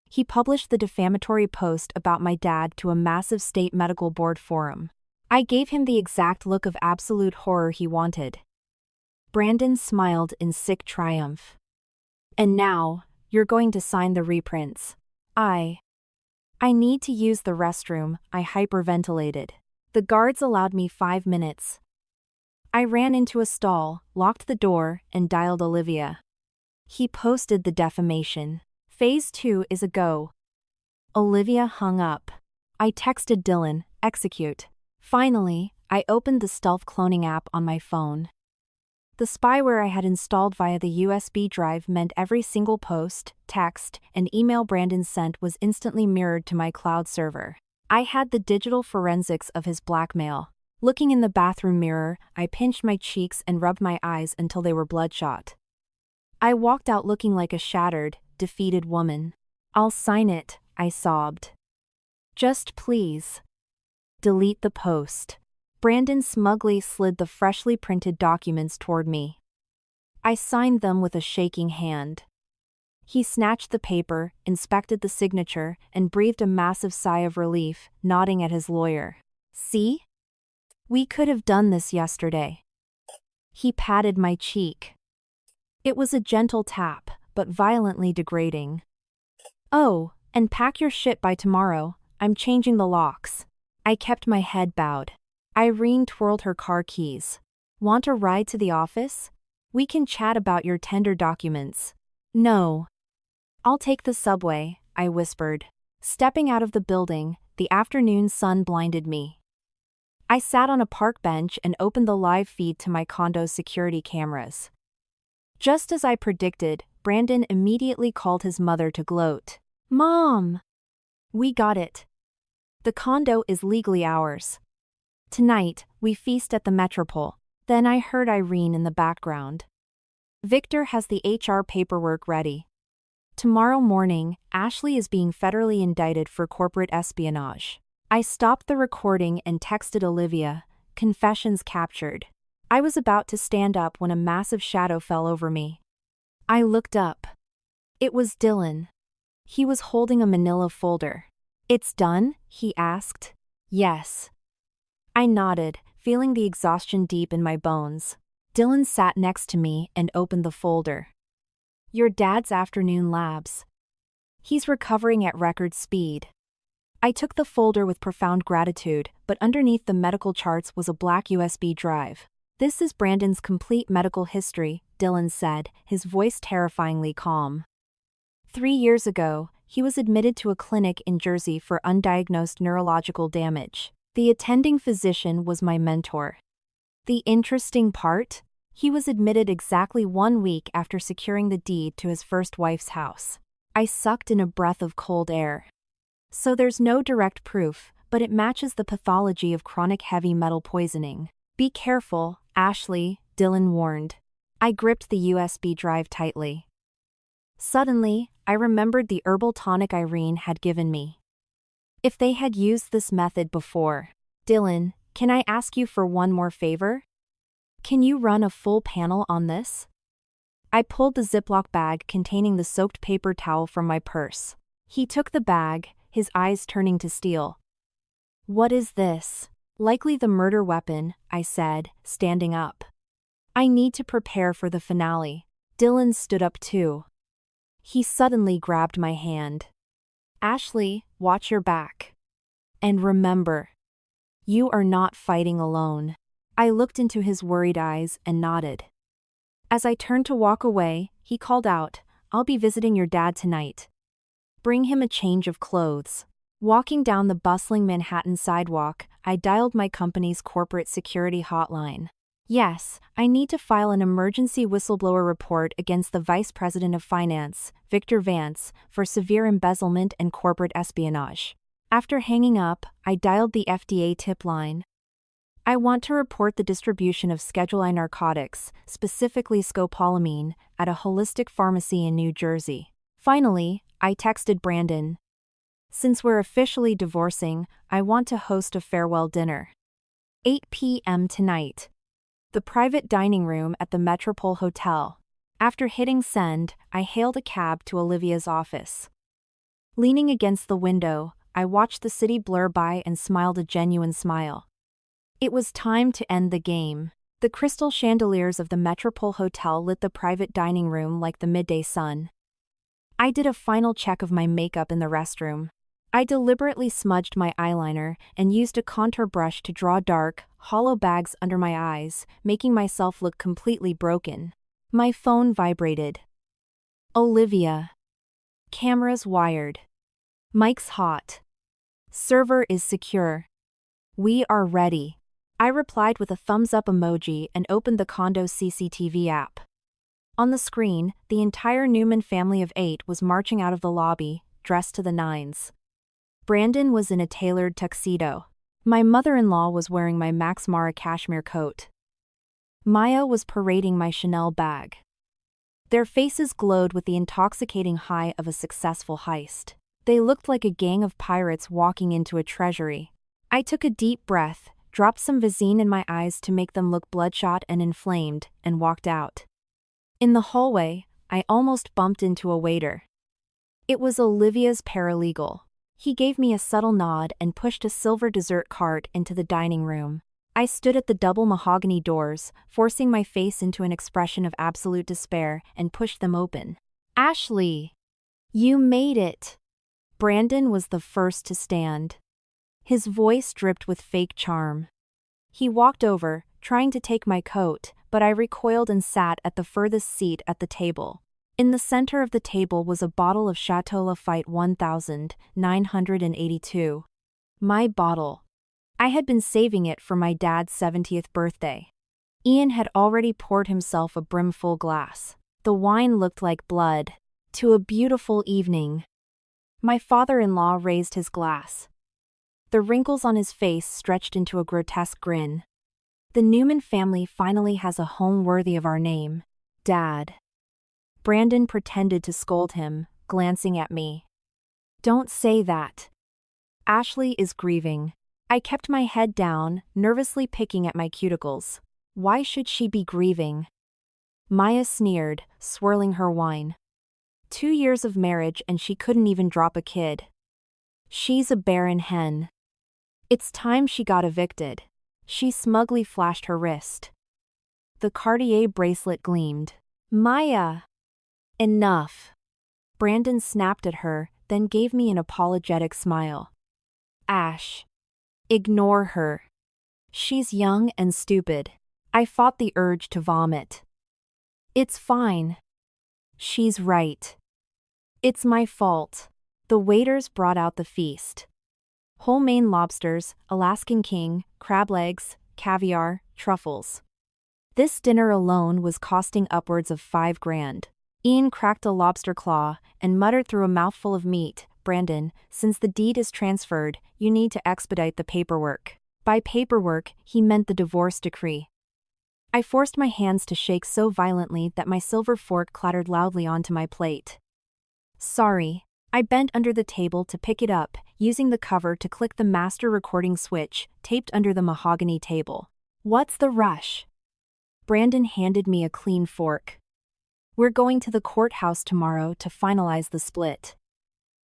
A: He published the defamatory post about my dad to a massive state medical board forum. I gave him the exact look of absolute horror he wanted. Brandon smiled in sick triumph. And now, you're going to sign the reprints. I need to use the restroom, I hyperventilated. The guards allowed me 5 minutes. I ran into a stall, locked the door, and dialed Olivia. He posted the defamation. Phase 2 is a go. Olivia hung up. I texted Dylan, execute. Finally, I opened the stealth cloning app on my phone. The spyware I had installed via the USB drive meant every single post, text, and email Brandon sent was instantly mirrored to my cloud server. I had the digital forensics of his blackmail. Looking in the bathroom mirror, I pinched my cheeks and rubbed my eyes until they were bloodshot. I walked out looking like a shattered, defeated woman. "I'll sign it," I sobbed. "Just please. Delete the post." Brandon smugly slid the freshly printed documents toward me. I signed them with a shaking hand. He snatched the paper, inspected the signature, and breathed a massive sigh of relief, nodding at his lawyer. "See? We could have done this yesterday." He patted my cheek. It was a gentle tap, but violently degrading. "Oh, and pack your shit by tomorrow, I'm changing the locks." I kept my head bowed. Irene twirled her car keys. "Want a ride to the office? We can chat about your tender documents." "No. I'll take the subway," I whispered. Stepping out of the building, the afternoon sun blinded me. I sat on a park bench and opened the live feed to my condo's security cameras. Just as I predicted, Brandon immediately called his mother to gloat. "Mom! We got it. The condo is legally ours. Tonight, we feast at the Metropole." Then I heard Irene in the background. "Victor has the HR paperwork ready. Tomorrow morning, Ashley is being federally indicted for corporate espionage." I stopped the recording and texted Olivia, "Confessions captured." I was about to stand up when a massive shadow fell over me. I looked up. It was Dylan. He was holding a manila folder. "It's done?" he asked. "Yes." I nodded, feeling the exhaustion deep in my bones. Dylan sat next to me and opened the folder. "Your dad's afternoon labs. He's recovering at record speed." I took the folder with profound gratitude, but underneath the medical charts was a black USB drive. "This is Brandon's complete medical history," Dylan said, his voice terrifyingly calm. 3 years ago, he was admitted to a clinic in Jersey for undiagnosed neurological damage. The attending physician was my mentor. The interesting part? He was admitted exactly 1 week after securing the deed to his first wife's house. I sucked in a breath of cold air. So there's no direct proof, but it matches the pathology of chronic heavy metal poisoning. "Be careful, Ashley," Dylan warned. I gripped the USB drive tightly. Suddenly, I remembered the herbal tonic Irene had given me. If they had used this method before. "Dylan, can I ask you for one more favor? Can you run a full panel on this?" I pulled the Ziploc bag containing the soaked paper towel from my purse. He took the bag, his eyes turning to steel. "What is this?" "Likely the murder weapon," I said, standing up. "I need to prepare for the finale." Dylan stood up too. He suddenly grabbed my hand. "Ashley, watch your back. And remember, you are not fighting alone." I looked into his worried eyes and nodded. As I turned to walk away, he called out, "I'll be visiting your dad tonight. Bring him a change of clothes." Walking down the bustling Manhattan sidewalk, I dialed my company's corporate security hotline. "Yes, I need to file an emergency whistleblower report against the Vice President of Finance, Victor Vance, for severe embezzlement and corporate espionage." After hanging up, I dialed the FDA tip line. "I want to report the distribution of Schedule I narcotics, specifically scopolamine, at a holistic pharmacy in New Jersey." Finally, I texted Brandon. "Since we're officially divorcing, I want to host a farewell dinner. 8 p.m. tonight. The private dining room at the Metropole Hotel." After hitting send, I hailed a cab to Olivia's office. Leaning against the window, I watched the city blur by and smiled a genuine smile. It was time to end the game. The crystal chandeliers of the Metropole Hotel lit the private dining room like the midday sun. I did a final check of my makeup in the restroom. I deliberately smudged my eyeliner and used a contour brush to draw dark, hollow bags under my eyes, making myself look completely broken. My phone vibrated. "Olivia. Cameras wired. Mic's hot. Server is secure. We are ready." I replied with a thumbs up emoji and opened the condo CCTV app. On the screen, the entire Newman family of 8 was marching out of the lobby, dressed to the nines. Brandon was in a tailored tuxedo. My mother-in-law was wearing my Max Mara cashmere coat. Maya was parading my Chanel bag. Their faces glowed with the intoxicating high of a successful heist. They looked like a gang of pirates walking into a treasury. I took a deep breath, dropped some Visine in my eyes to make them look bloodshot and inflamed, and walked out. In the hallway, I almost bumped into a waiter. It was Olivia's paralegal. He gave me a subtle nod and pushed a silver dessert cart into the dining room. I stood at the double mahogany doors, forcing my face into an expression of absolute despair, and pushed them open. "Ashley! You made it!" Brandon was the first to stand. His voice dripped with fake charm. He walked over, trying to take my coat, but I recoiled and sat at the furthest seat at the table. In the center of the table was a bottle of Chateau Lafite 1982. My bottle. I had been saving it for my dad's 70th birthday. Ian had already poured himself a brimful glass. The wine looked like blood. "To a beautiful evening." My father-in-law raised his glass. The wrinkles on his face stretched into a grotesque grin. "The Newman family finally has a home worthy of our name, Dad." Brandon pretended to scold him, glancing at me. "Don't say that. Ashley is grieving." I kept my head down, nervously picking at my cuticles. "Why should she be grieving?" Maya sneered, swirling her wine. 2 years of marriage and she couldn't even drop a kid. She's a barren hen. It's time she got evicted. She smugly flashed her wrist. The Cartier bracelet gleamed. "Maya! Enough." Brandon snapped at her, then gave me an apologetic smile. "Ash. Ignore her. She's young and stupid." I fought the urge to vomit. "It's fine. She's right. It's my fault." The waiters brought out the feast. Whole Maine lobsters, Alaskan king, crab legs, caviar, truffles. This dinner alone was costing upwards of $5,000. Ian cracked a lobster claw and muttered through a mouthful of meat, "Brandon, since the deed is transferred, you need to expedite the paperwork." By paperwork, he meant the divorce decree. I forced my hands to shake so violently that my silver fork clattered loudly onto my plate. "Sorry." I bent under the table to pick it up, using the cover to click the master recording switch, taped under the mahogany table. "What's the rush?" Brandon handed me a clean fork. "We're going to the courthouse tomorrow to finalize the split."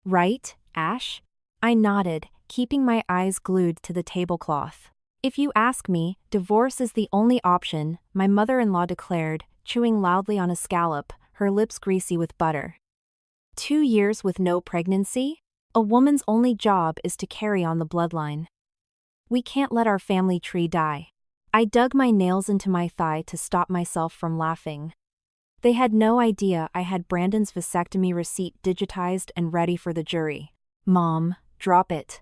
A: "Right, Ash?" I nodded, keeping my eyes glued to the tablecloth. "If you ask me, divorce is the only option," my mother-in-law declared, chewing loudly on a scallop, her lips greasy with butter. 2 years with no pregnancy? A woman's only job is to carry on the bloodline. We can't let our family tree die. I dug my nails into my thigh to stop myself from laughing. They had no idea I had Brandon's vasectomy receipt digitized and ready for the jury. "Mom, drop it."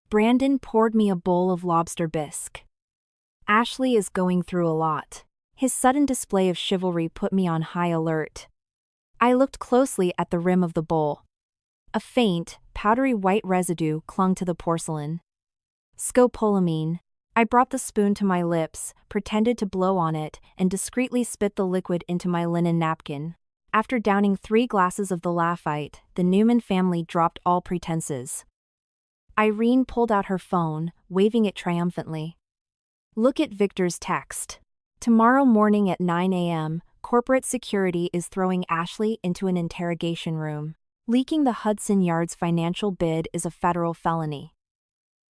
A: Brandon poured me a bowl of lobster bisque. "Ashley is going through a lot." His sudden display of chivalry put me on high alert. I looked closely at the rim of the bowl. A faint, powdery white residue clung to the porcelain. Scopolamine. I brought the spoon to my lips, pretended to blow on it, and discreetly spit the liquid into my linen napkin. After downing 3 glasses of the Lafite, the Newman family dropped all pretenses. Irene pulled out her phone, waving it triumphantly. "Look at Victor's text. Tomorrow morning at 9 a.m., corporate security is throwing Ashley into an interrogation room. Leaking the Hudson Yards financial bid is a federal felony."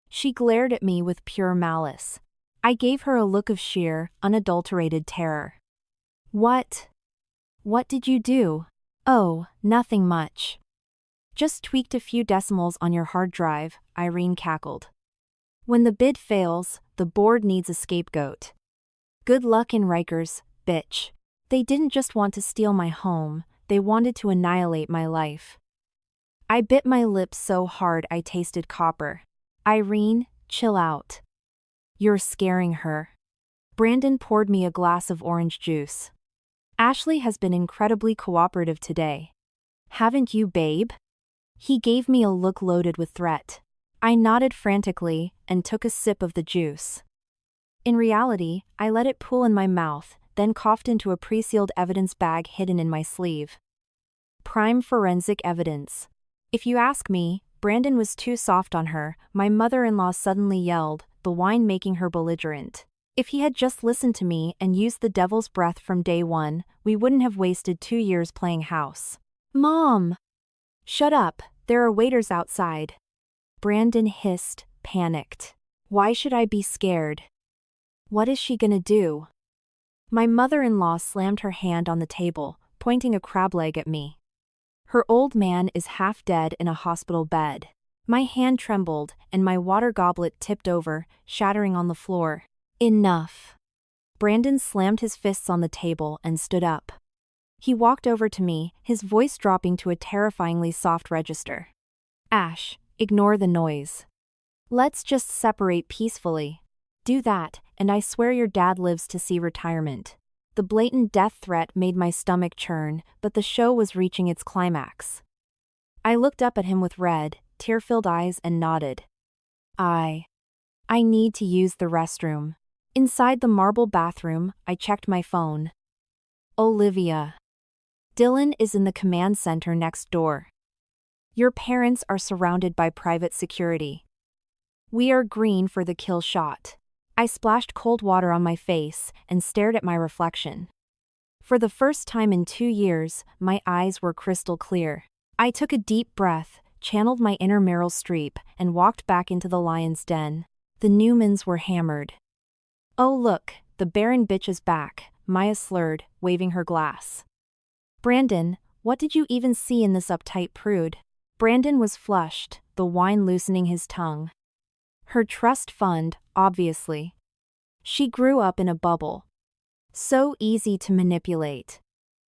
A: She glared at me with pure malice. I gave her a look of sheer, unadulterated terror. What did you do?" "Oh, nothing much. Just tweaked a few decimals on your hard drive," Irene cackled. "When the bid fails, the board needs a scapegoat. Good luck in Rikers, bitch. They didn't just want to steal my home, they wanted to annihilate my life." I bit my lips so hard I tasted copper. "Irene, chill out. You're scaring her. Brandon poured me a glass of orange juice. Ashley has been incredibly cooperative today. Haven't you, babe? He gave me a look loaded with threat. I nodded frantically and took a sip of the juice. In reality, I let it pool in my mouth, then coughed into a pre-sealed evidence bag hidden in my sleeve. Prime forensic evidence. If you ask me, Brandon was too soft on her, my mother-in-law suddenly yelled, the wine making her belligerent. If he had just listened to me and used the devil's breath from day one, we wouldn't have wasted 2 years playing house. Mom! Shut up, there are waiters outside. Brandon hissed, panicked. Why should I be scared? What is she gonna do? My mother-in-law slammed her hand on the table, pointing a crab leg at me. Her old man is half dead in a hospital bed. My hand trembled, and my water goblet tipped over, shattering on the floor. Enough. Brandon slammed his fists on the table and stood up. He walked over to me, his voice dropping to a terrifyingly soft register. Ash, ignore the noise. Let's just separate peacefully. Do that, and I swear your dad lives to see retirement. The blatant death threat made my stomach churn, but the show was reaching its climax. I looked up at him with red, tear-filled eyes and nodded. I need to use the restroom. Inside the marble bathroom, I checked my phone. Olivia. Dylan is in the command center next door. Your parents are surrounded by private security. We are green for the kill shot. I splashed cold water on my face and stared at my reflection. For the first time in 2 years, my eyes were crystal clear. I took a deep breath, channeled my inner Meryl Streep, and walked back into the lion's den. The Newmans were hammered. Oh look, the Baron bitch is back, Maya slurred, waving her glass. Brandon, what did you even see in this uptight prude? Brandon was flushed, the wine loosening his tongue. Her trust fund, obviously. She grew up in a bubble. So easy to manipulate.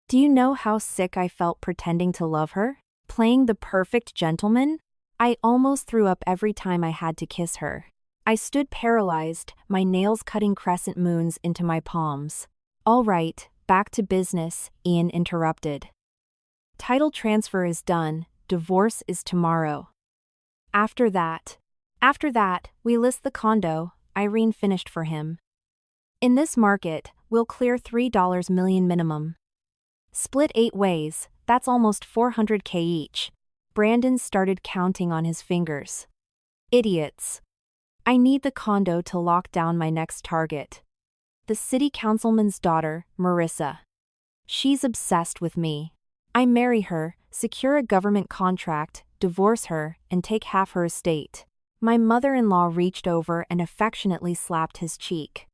A: Do you know how sick I felt pretending to love her? Playing the perfect gentleman? I almost threw up every time I had to kiss her. I stood paralyzed, my nails cutting crescent moons into my palms. All right, back to business, Ian interrupted. Title transfer is done, divorce is tomorrow. After that, we list the condo, Irene finished for him. In this market, we'll clear $3 million minimum. Split 8 ways, that's almost $400K each. Brandon started counting on his fingers. Idiots. I need the condo to lock down my next target. The city councilman's daughter, Marissa. She's obsessed with me. I marry her, secure a government contract, divorce her, and take half her estate. My mother-in-law reached over and affectionately slapped his cheek.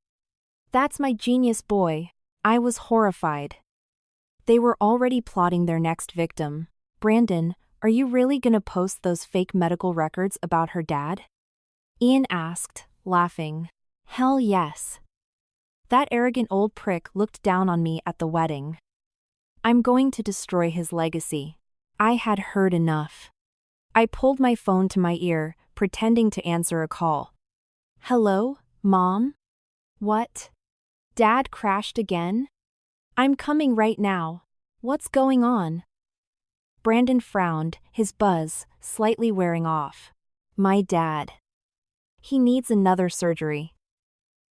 A: That's my genius boy. I was horrified. They were already plotting their next victim. Brandon, are you really gonna post those fake medical records about her dad? Ian asked, laughing. Hell yes. That arrogant old prick looked down on me at the wedding. I'm going to destroy his legacy. I had heard enough. I pulled my phone to my ear, pretending to answer a call. Hello, Mom? What? Dad crashed again? I'm coming right now. What's going on? Brandon frowned, his buzz slightly wearing off. My dad. He needs another surgery.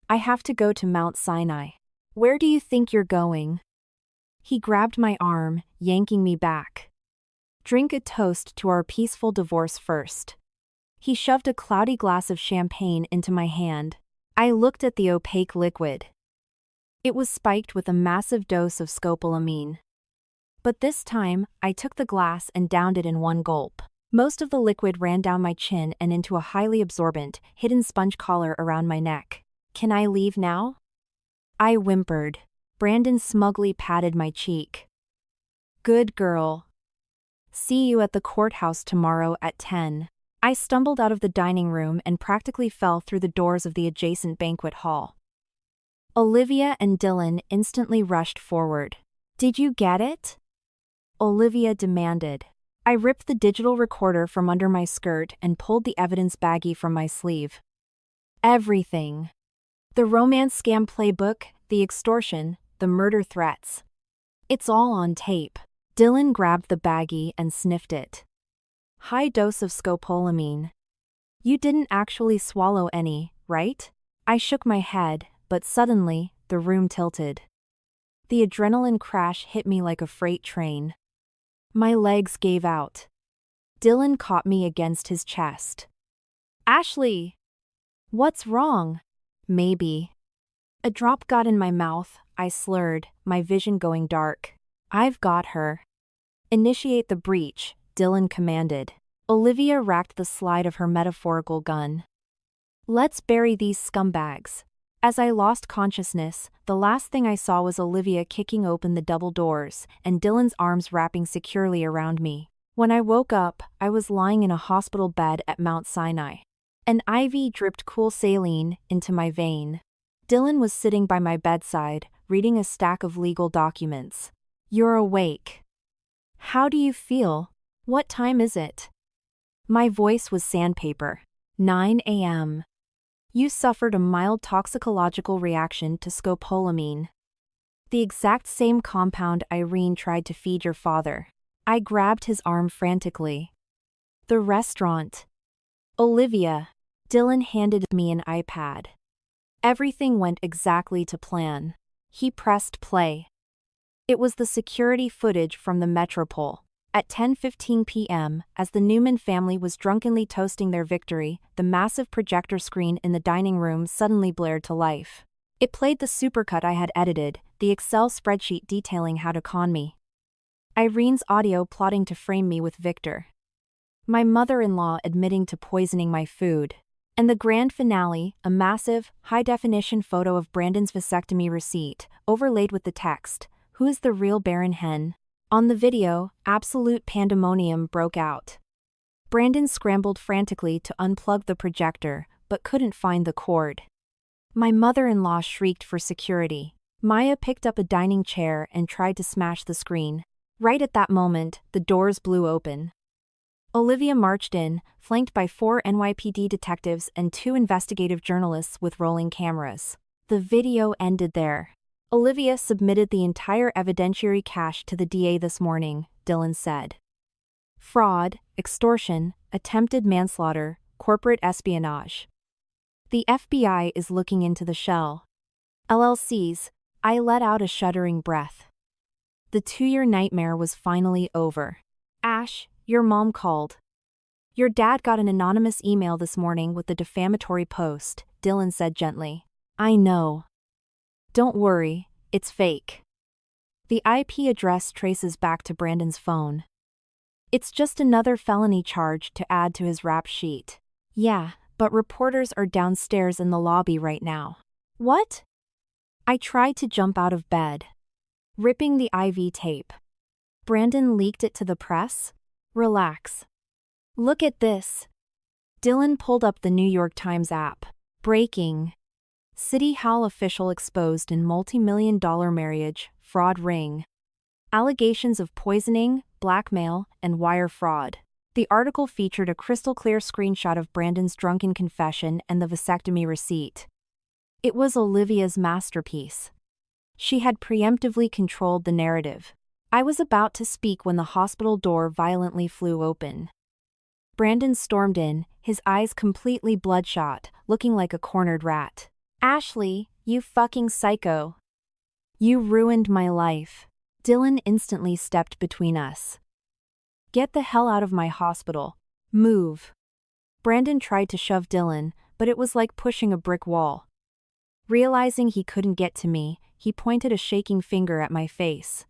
A: I have to go to Mount Sinai. Where do you think you're going? He grabbed my arm, yanking me back. Drink a toast to our peaceful divorce first. He shoved a cloudy glass of champagne into my hand. I looked at the opaque liquid. It was spiked with a massive dose of scopolamine. But this time, I took the glass and downed it in one gulp. Most of the liquid ran down my chin and into a highly absorbent, hidden sponge collar around my neck. Can I leave now? I whimpered. Brandon smugly patted my cheek. Good girl. See you at the courthouse tomorrow at 10. I stumbled out of the dining room and practically fell through the doors of the adjacent banquet hall. Olivia and Dylan instantly rushed forward. Did you get it? Olivia demanded. I ripped the digital recorder from under my skirt and pulled the evidence baggie from my sleeve. Everything. The romance scam playbook, the extortion, the murder threats. It's all on tape. Dylan grabbed the baggie and sniffed it. High dose of scopolamine. You didn't actually swallow any, right? I shook my head, but suddenly, the room tilted. The adrenaline crash hit me like a freight train. My legs gave out. Dylan caught me against his chest. Ashley! What's wrong? Maybe. A drop got in my mouth, I slurred, my vision going dark. I've got her. Initiate the breach, Dylan commanded. Olivia racked the slide of her metaphorical gun. Let's bury these scumbags. As I lost consciousness, the last thing I saw was Olivia kicking open the double doors and Dylan's arms wrapping securely around me. When I woke up, I was lying in a hospital bed at Mount Sinai. An IV dripped cool saline into my vein. Dylan was sitting by my bedside, reading a stack of legal documents. You're awake. How do you feel? What time is it? My voice was sandpaper. 9 a.m. You suffered a mild toxicological reaction to scopolamine. The exact same compound Irene tried to feed your father. I grabbed his arm frantically. The restaurant. Olivia. Dylan handed me an iPad. Everything went exactly to plan. He pressed play. It was the security footage from the Metropole. At 10:15 p.m., as the Newman family was drunkenly toasting their victory, the massive projector screen in the dining room suddenly blared to life. It played the supercut I had edited, the Excel spreadsheet detailing how to con me. Irene's audio plotting to frame me with Victor. My mother-in-law admitting to poisoning my food. And the grand finale, a massive, high-definition photo of Brandon's vasectomy receipt, overlaid with the text, "Who is the real Baron Hen?" On the video, absolute pandemonium broke out. Brandon scrambled frantically to unplug the projector, but couldn't find the cord. My mother-in-law shrieked for security. Maya picked up a dining chair and tried to smash the screen. Right at that moment, the doors blew open. Olivia marched in, flanked by 4 NYPD detectives and 2 investigative journalists with rolling cameras. The video ended there. Olivia submitted the entire evidentiary cache to the DA this morning, Dylan said. Fraud, extortion, attempted manslaughter, corporate espionage. The FBI is looking into the shell. LLCs. I let out a shuddering breath. The 2-year nightmare was finally over. Ash, your mom called. Your dad got an anonymous email this morning with the defamatory post, Dylan said gently. I know. Don't worry, it's fake. The IP address traces back to Brandon's phone. It's just another felony charge to add to his rap sheet. Yeah, but reporters are downstairs in the lobby right now. What? I tried to jump out of bed. Ripping the IV tape. Brandon leaked it to the press? Relax. Look at this. Dylan pulled up the New York Times app. Breaking. City Hall official exposed in multi-million-dollar marriage, fraud ring. Allegations of poisoning, blackmail, and wire fraud. The article featured a crystal-clear screenshot of Brandon's drunken confession and the vasectomy receipt. It was Olivia's masterpiece. She had preemptively controlled the narrative. I was about to speak when the hospital door violently flew open. Brandon stormed in, his eyes completely bloodshot, looking like a cornered rat. Ashley, you fucking psycho. You ruined my life. Dylan instantly stepped between us. Get the hell out of my hospital. Move. Brandon tried to shove Dylan, but it was like pushing a brick wall. Realizing he couldn't get to me, he pointed a shaking finger at my face.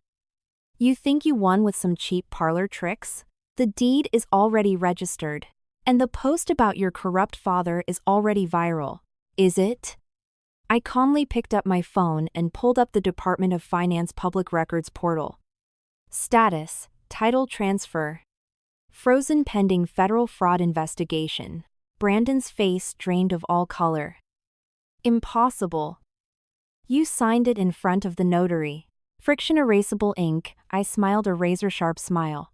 A: You think you won with some cheap parlor tricks? The deed is already registered. And the post about your corrupt father is already viral. Is it? I calmly picked up my phone and pulled up the Department of Finance Public Records portal. Status, title transfer. Frozen pending federal fraud investigation. Brandon's face drained of all color. Impossible. You signed it in front of the notary. Friction erasable ink, I smiled a razor-sharp smile.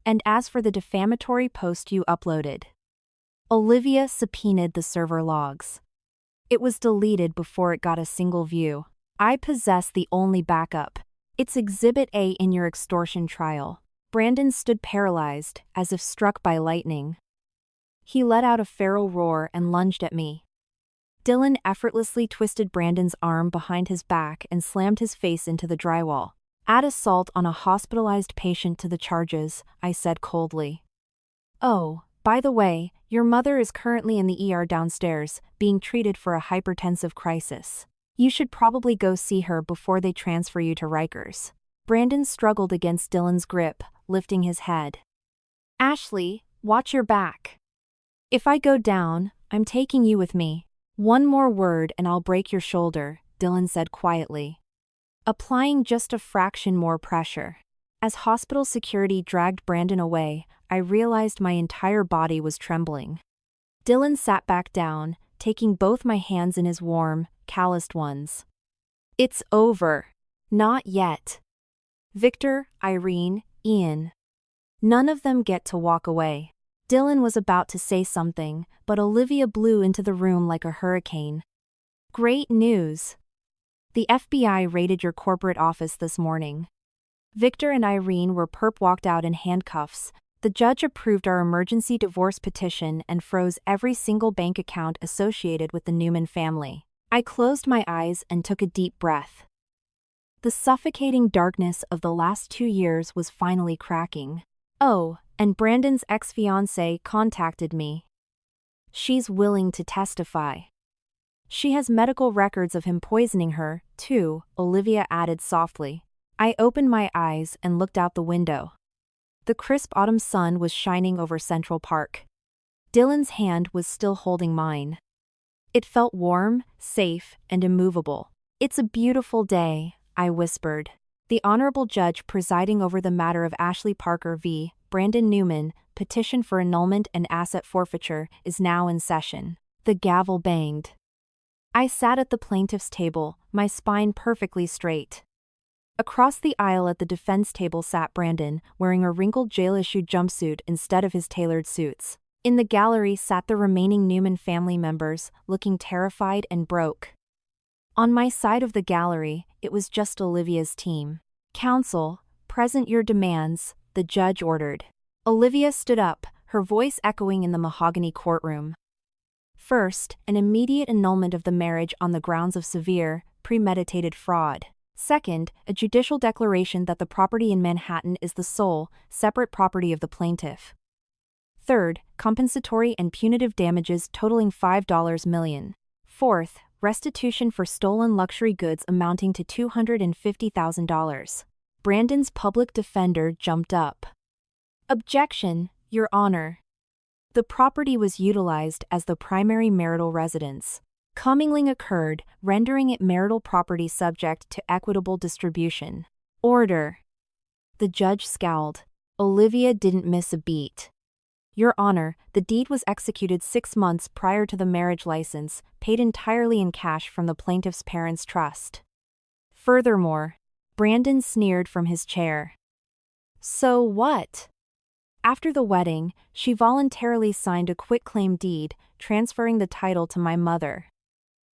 A: And as for the defamatory post you uploaded. Olivia subpoenaed the server logs. It was deleted before it got a single view. I possess the only backup. It's Exhibit A in your extortion trial. Brandon stood paralyzed, as if struck by lightning. He let out a feral roar and lunged at me. Dylan effortlessly twisted Brandon's arm behind his back and slammed his face into the drywall. Add assault on a hospitalized patient to the charges, I said coldly. Oh, by the way, your mother is currently in the ER downstairs, being treated for a hypertensive crisis. You should probably go see her before they transfer you to Rikers. Brandon struggled against Dylan's grip, lifting his head. Ashley, watch your back. If I go down, I'm taking you with me. One more word and I'll break your shoulder, Dylan said quietly, applying just a fraction more pressure. As hospital security dragged Brandon away, I realized my entire body was trembling. Dylan sat back down, taking both my hands in his warm, calloused ones. It's over. Not yet. Victor, Irene, Ian. None of them get to walk away. Dylan was about to say something, but Olivia blew into the room like a hurricane. Great news. The FBI raided your corporate office this morning. Victor and Irene were walked out in handcuffs. The judge approved our emergency divorce petition and froze every single bank account associated with the Newman family. I closed my eyes and took a deep breath. The suffocating darkness of the last 2 years was finally cracking. Oh, and Brandon's ex-fiancée contacted me. She's willing to testify. She has medical records of him poisoning her, too, Olivia added softly. I opened my eyes and looked out the window. The crisp autumn sun was shining over Central Park. Dylan's hand was still holding mine. It felt warm, safe, and immovable. It's a beautiful day, I whispered. The Honorable Judge presiding over the matter of Ashley Parker v. Brandon Newman, petition for annulment and asset forfeiture, is now in session. The gavel banged. I sat at the plaintiff's table, my spine perfectly straight. Across the aisle at the defense table sat Brandon, wearing a wrinkled jail-issued jumpsuit instead of his tailored suits. In the gallery sat the remaining Newman family members, looking terrified and broke. On my side of the gallery, it was just Olivia's team. Counsel, present your demands, the judge ordered. Olivia stood up, her voice echoing in the mahogany courtroom. First, an immediate annulment of the marriage on the grounds of severe, premeditated fraud. Second, a judicial declaration that the property in Manhattan is the sole, separate property of the plaintiff. Third, compensatory and punitive damages totaling $5 million. Fourth, restitution for stolen luxury goods amounting to $250,000. Brandon's public defender jumped up. Objection, Your Honor. The property was utilized as the primary marital residence. Commingling occurred, rendering it marital property subject to equitable distribution. Order. The judge scowled. Olivia didn't miss a beat. Your Honor, the deed was executed 6 months prior to the marriage license, paid entirely in cash from the plaintiff's parents' trust. Furthermore, Brandon sneered from his chair. So what? After the wedding, she voluntarily signed a quitclaim deed, transferring the title to my mother.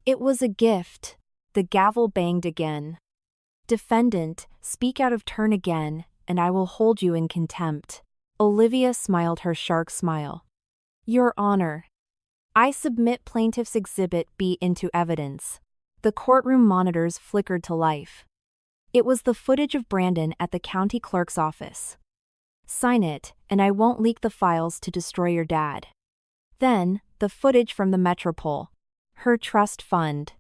A: It was a gift. The gavel banged again. Defendant, speak out of turn again, and I will hold you in contempt. Olivia smiled her shark smile. Your Honor. I submit Plaintiff's Exhibit B into evidence. The courtroom monitors flickered to life. It was the footage of Brandon at the county clerk's office. Sign it, and I won't leak the files to destroy your dad. Then, the footage from the Metropole. Her trust fund.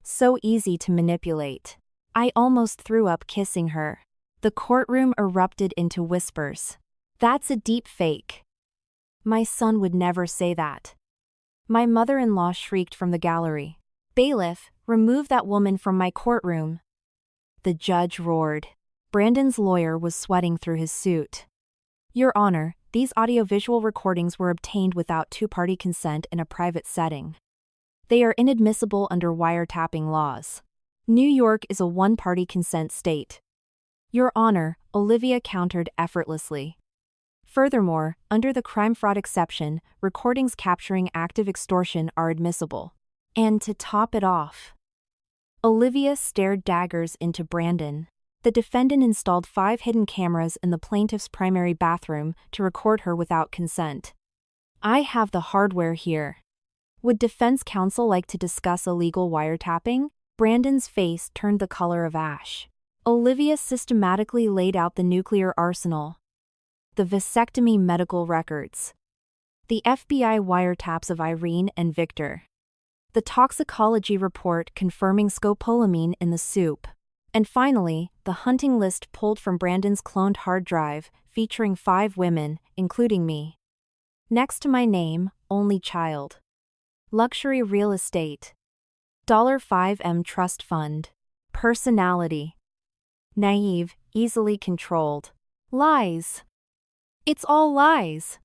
A: So easy to manipulate. I almost threw up kissing her. The courtroom erupted into whispers. That's a deep fake. My son would never say that. My mother-in-law shrieked from the gallery. Bailiff, remove that woman from my courtroom. The judge roared. Brandon's lawyer was sweating through his suit. Your Honor, these audiovisual recordings were obtained without two-party consent in a private setting. They are inadmissible under wiretapping laws. New York is a one-party consent state. Your Honor, Olivia countered effortlessly. Furthermore, under the crime fraud exception, recordings capturing active extortion are admissible. And to top it off, Olivia stared daggers into Brandon. The defendant installed 5 hidden cameras in the plaintiff's primary bathroom to record her without consent. I have the hardware here. Would defense counsel like to discuss illegal wiretapping? Brandon's face turned the color of ash. Olivia systematically laid out the nuclear arsenal, the vasectomy medical records, the FBI wiretaps of Irene and Victor, the toxicology report confirming scopolamine in the soup, and finally, the hunting list pulled from Brandon's cloned hard drive, featuring 5 women, including me. Next to my name, only child. Luxury real estate. $5M trust fund. Personality. Naive, easily controlled. Lies. It's all lies.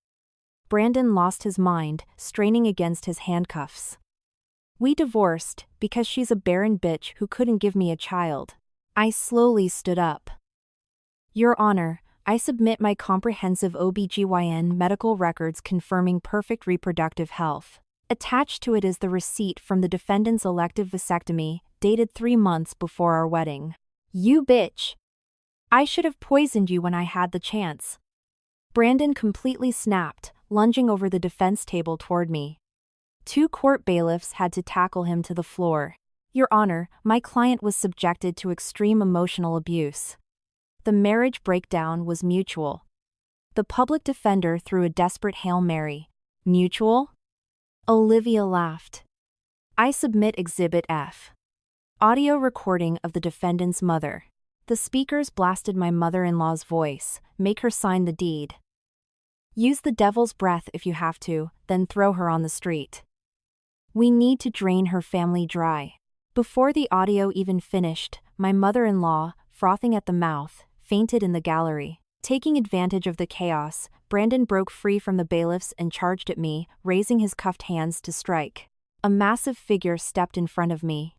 A: Brandon lost his mind, straining against his handcuffs. We divorced because she's a barren bitch who couldn't give me a child. I slowly stood up. Your Honor, I submit my comprehensive OBGYN medical records confirming perfect reproductive health. Attached to it is the receipt from the defendant's elective vasectomy, dated 3 months before our wedding. You bitch. I should have poisoned you when I had the chance. Brandon completely snapped, lunging over the defense table toward me. 2 court bailiffs had to tackle him to the floor. Your Honor, my client was subjected to extreme emotional abuse. The marriage breakdown was mutual. The public defender threw a desperate Hail Mary. Mutual? Olivia laughed. I submit Exhibit F. Audio recording of the defendant's mother. The speakers blasted my mother-in-law's voice. Make her sign the deed. Use the devil's breath if you have to, then throw her on the street. We need to drain her family dry. Before the audio even finished, my mother-in-law, frothing at the mouth, fainted in the gallery. Taking advantage of the chaos, Brandon broke free from the bailiffs and charged at me, raising his cuffed hands to strike. A massive figure stepped in front of me.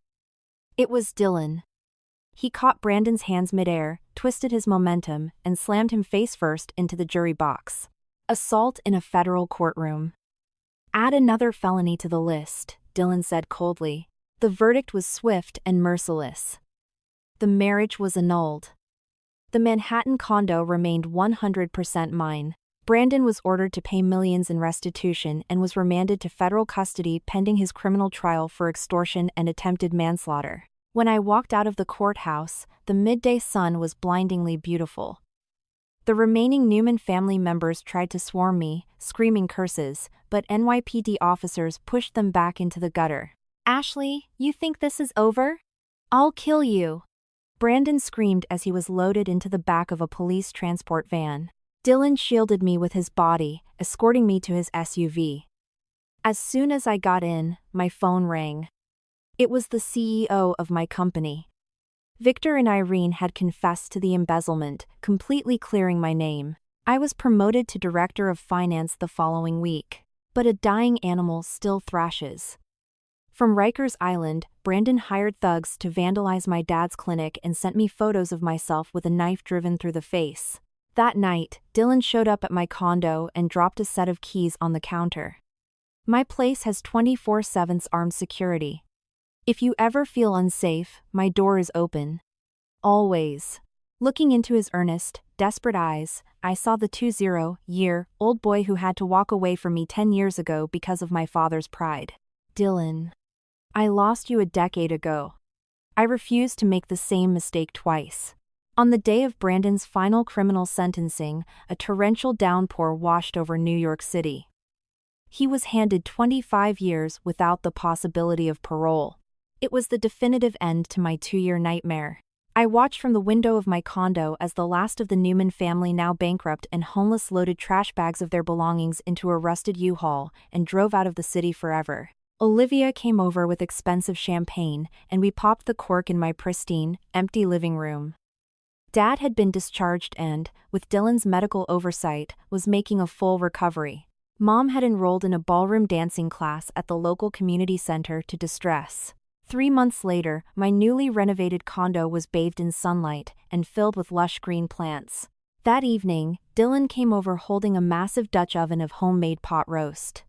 A: It was Dylan. He caught Brandon's hands midair, twisted his momentum, and slammed him face first into the jury box. Assault in a federal courtroom. Add another felony to the list, Dylan said coldly. The verdict was swift and merciless. The marriage was annulled. The Manhattan condo remained 100% mine. Brandon was ordered to pay millions in restitution and was remanded to federal custody pending his criminal trial for extortion and attempted manslaughter. When I walked out of the courthouse, the midday sun was blindingly beautiful. The remaining Newman family members tried to swarm me, screaming curses, but NYPD officers pushed them back into the gutter. Ashley, you think this is over? I'll kill you. Brandon screamed as he was loaded into the back of a police transport van. Dylan shielded me with his body, escorting me to his SUV. As soon as I got in, my phone rang. It was the CEO of my company. Victor and Irene had confessed to the embezzlement, completely clearing my name. I was promoted to director of finance the following week. But a dying animal still thrashes. From Rikers Island, Brandon hired thugs to vandalize my dad's clinic and sent me photos of myself with a knife driven through the face. That night, Dylan showed up at my condo and dropped a set of keys on the counter. My place has 24/7 armed security. If you ever feel unsafe, my door is open. Always. Looking into his earnest, desperate eyes, I saw the 20-year-old boy who had to walk away from me 10 years ago because of my father's pride. Dylan. I lost you a decade ago. I refuse to make the same mistake twice. On the day of Brandon's final criminal sentencing, a torrential downpour washed over New York City. He was handed 25 years without the possibility of parole. It was the definitive end to my 2-year nightmare. I watched from the window of my condo as the last of the Newman family, now bankrupt and homeless, loaded trash bags of their belongings into a rusted U-Haul and drove out of the city forever. Olivia came over with expensive champagne, and we popped the cork in my pristine, empty living room. Dad had been discharged and, with Dylan's medical oversight, was making a full recovery. Mom had enrolled in a ballroom dancing class at the local community center to distress. 3 months later, my newly renovated condo was bathed in sunlight and filled with lush green plants. That evening, Dylan came over holding a massive Dutch oven of homemade pot roast.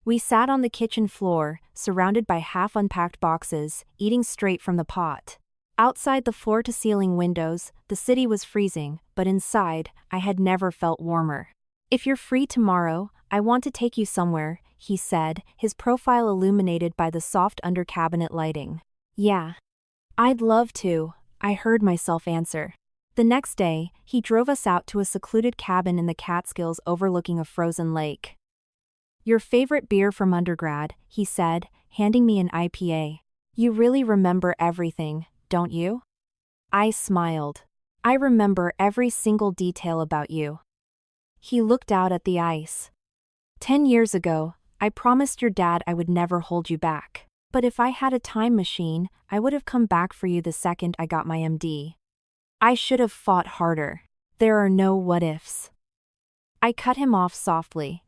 A: We sat on the kitchen floor, surrounded by half-unpacked boxes, eating straight from the pot. Outside the floor-to-ceiling windows, the city was freezing, but inside, I had never felt warmer. "If you're free tomorrow, I want to take you somewhere," he said, his profile illuminated by the soft under-cabinet lighting. "Yeah. I'd love to," I heard myself answer. The next day, he drove us out to a secluded cabin in the Catskills overlooking a frozen lake. "Your favorite beer from undergrad," he said, handing me an IPA. "You really remember everything, don't you?" I smiled. "I remember every single detail about you." He looked out at the ice. 10 years ago, I promised your dad I would never hold you back. But if I had a time machine, I would have come back for you the second I got my MD. I should have fought harder. There are no what-ifs." I cut him off softly.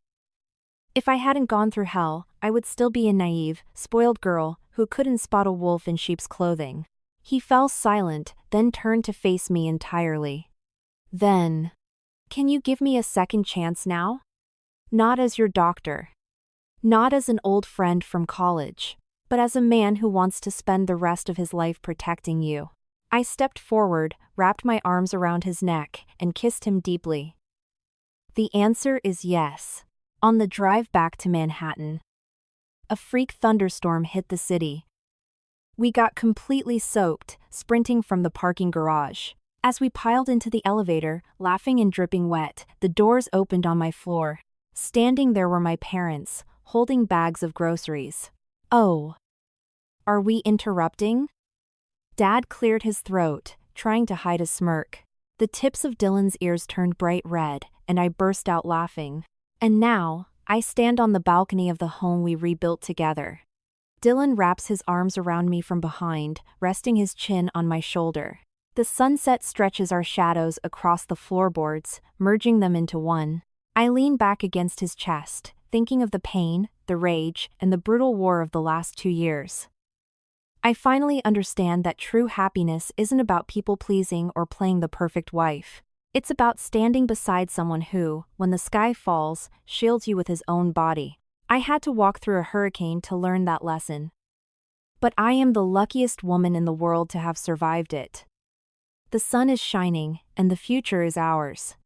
A: If I hadn't gone through hell, I would still be a naive, spoiled girl who couldn't spot a wolf in sheep's clothing. He fell silent, then turned to face me entirely. "Then, can you give me a second chance now? Not as your doctor. Not as an old friend from college. But as a man who wants to spend the rest of his life protecting you." I stepped forward, wrapped my arms around his neck, and kissed him deeply. The answer is yes. On the drive back to Manhattan, a freak thunderstorm hit the city. We got completely soaked, sprinting from the parking garage. As we piled into the elevator, laughing and dripping wet, the doors opened on my floor. Standing there were my parents, holding bags of groceries. "Oh. Are we interrupting?" Dad cleared his throat, trying to hide a smirk. The tips of Dylan's ears turned bright red, and I burst out laughing. And now, I stand on the balcony of the home we rebuilt together. Dylan wraps his arms around me from behind, resting his chin on my shoulder. The sunset stretches our shadows across the floorboards, merging them into one. I lean back against his chest, thinking of the pain, the rage, and the brutal war of the last 2 years. I finally understand that true happiness isn't about people-pleasing or playing the perfect wife. It's about standing beside someone who, when the sky falls, shields you with his own body. I had to walk through a hurricane to learn that lesson. But I am the luckiest woman in the world to have survived it. The sun is shining, and the future is ours.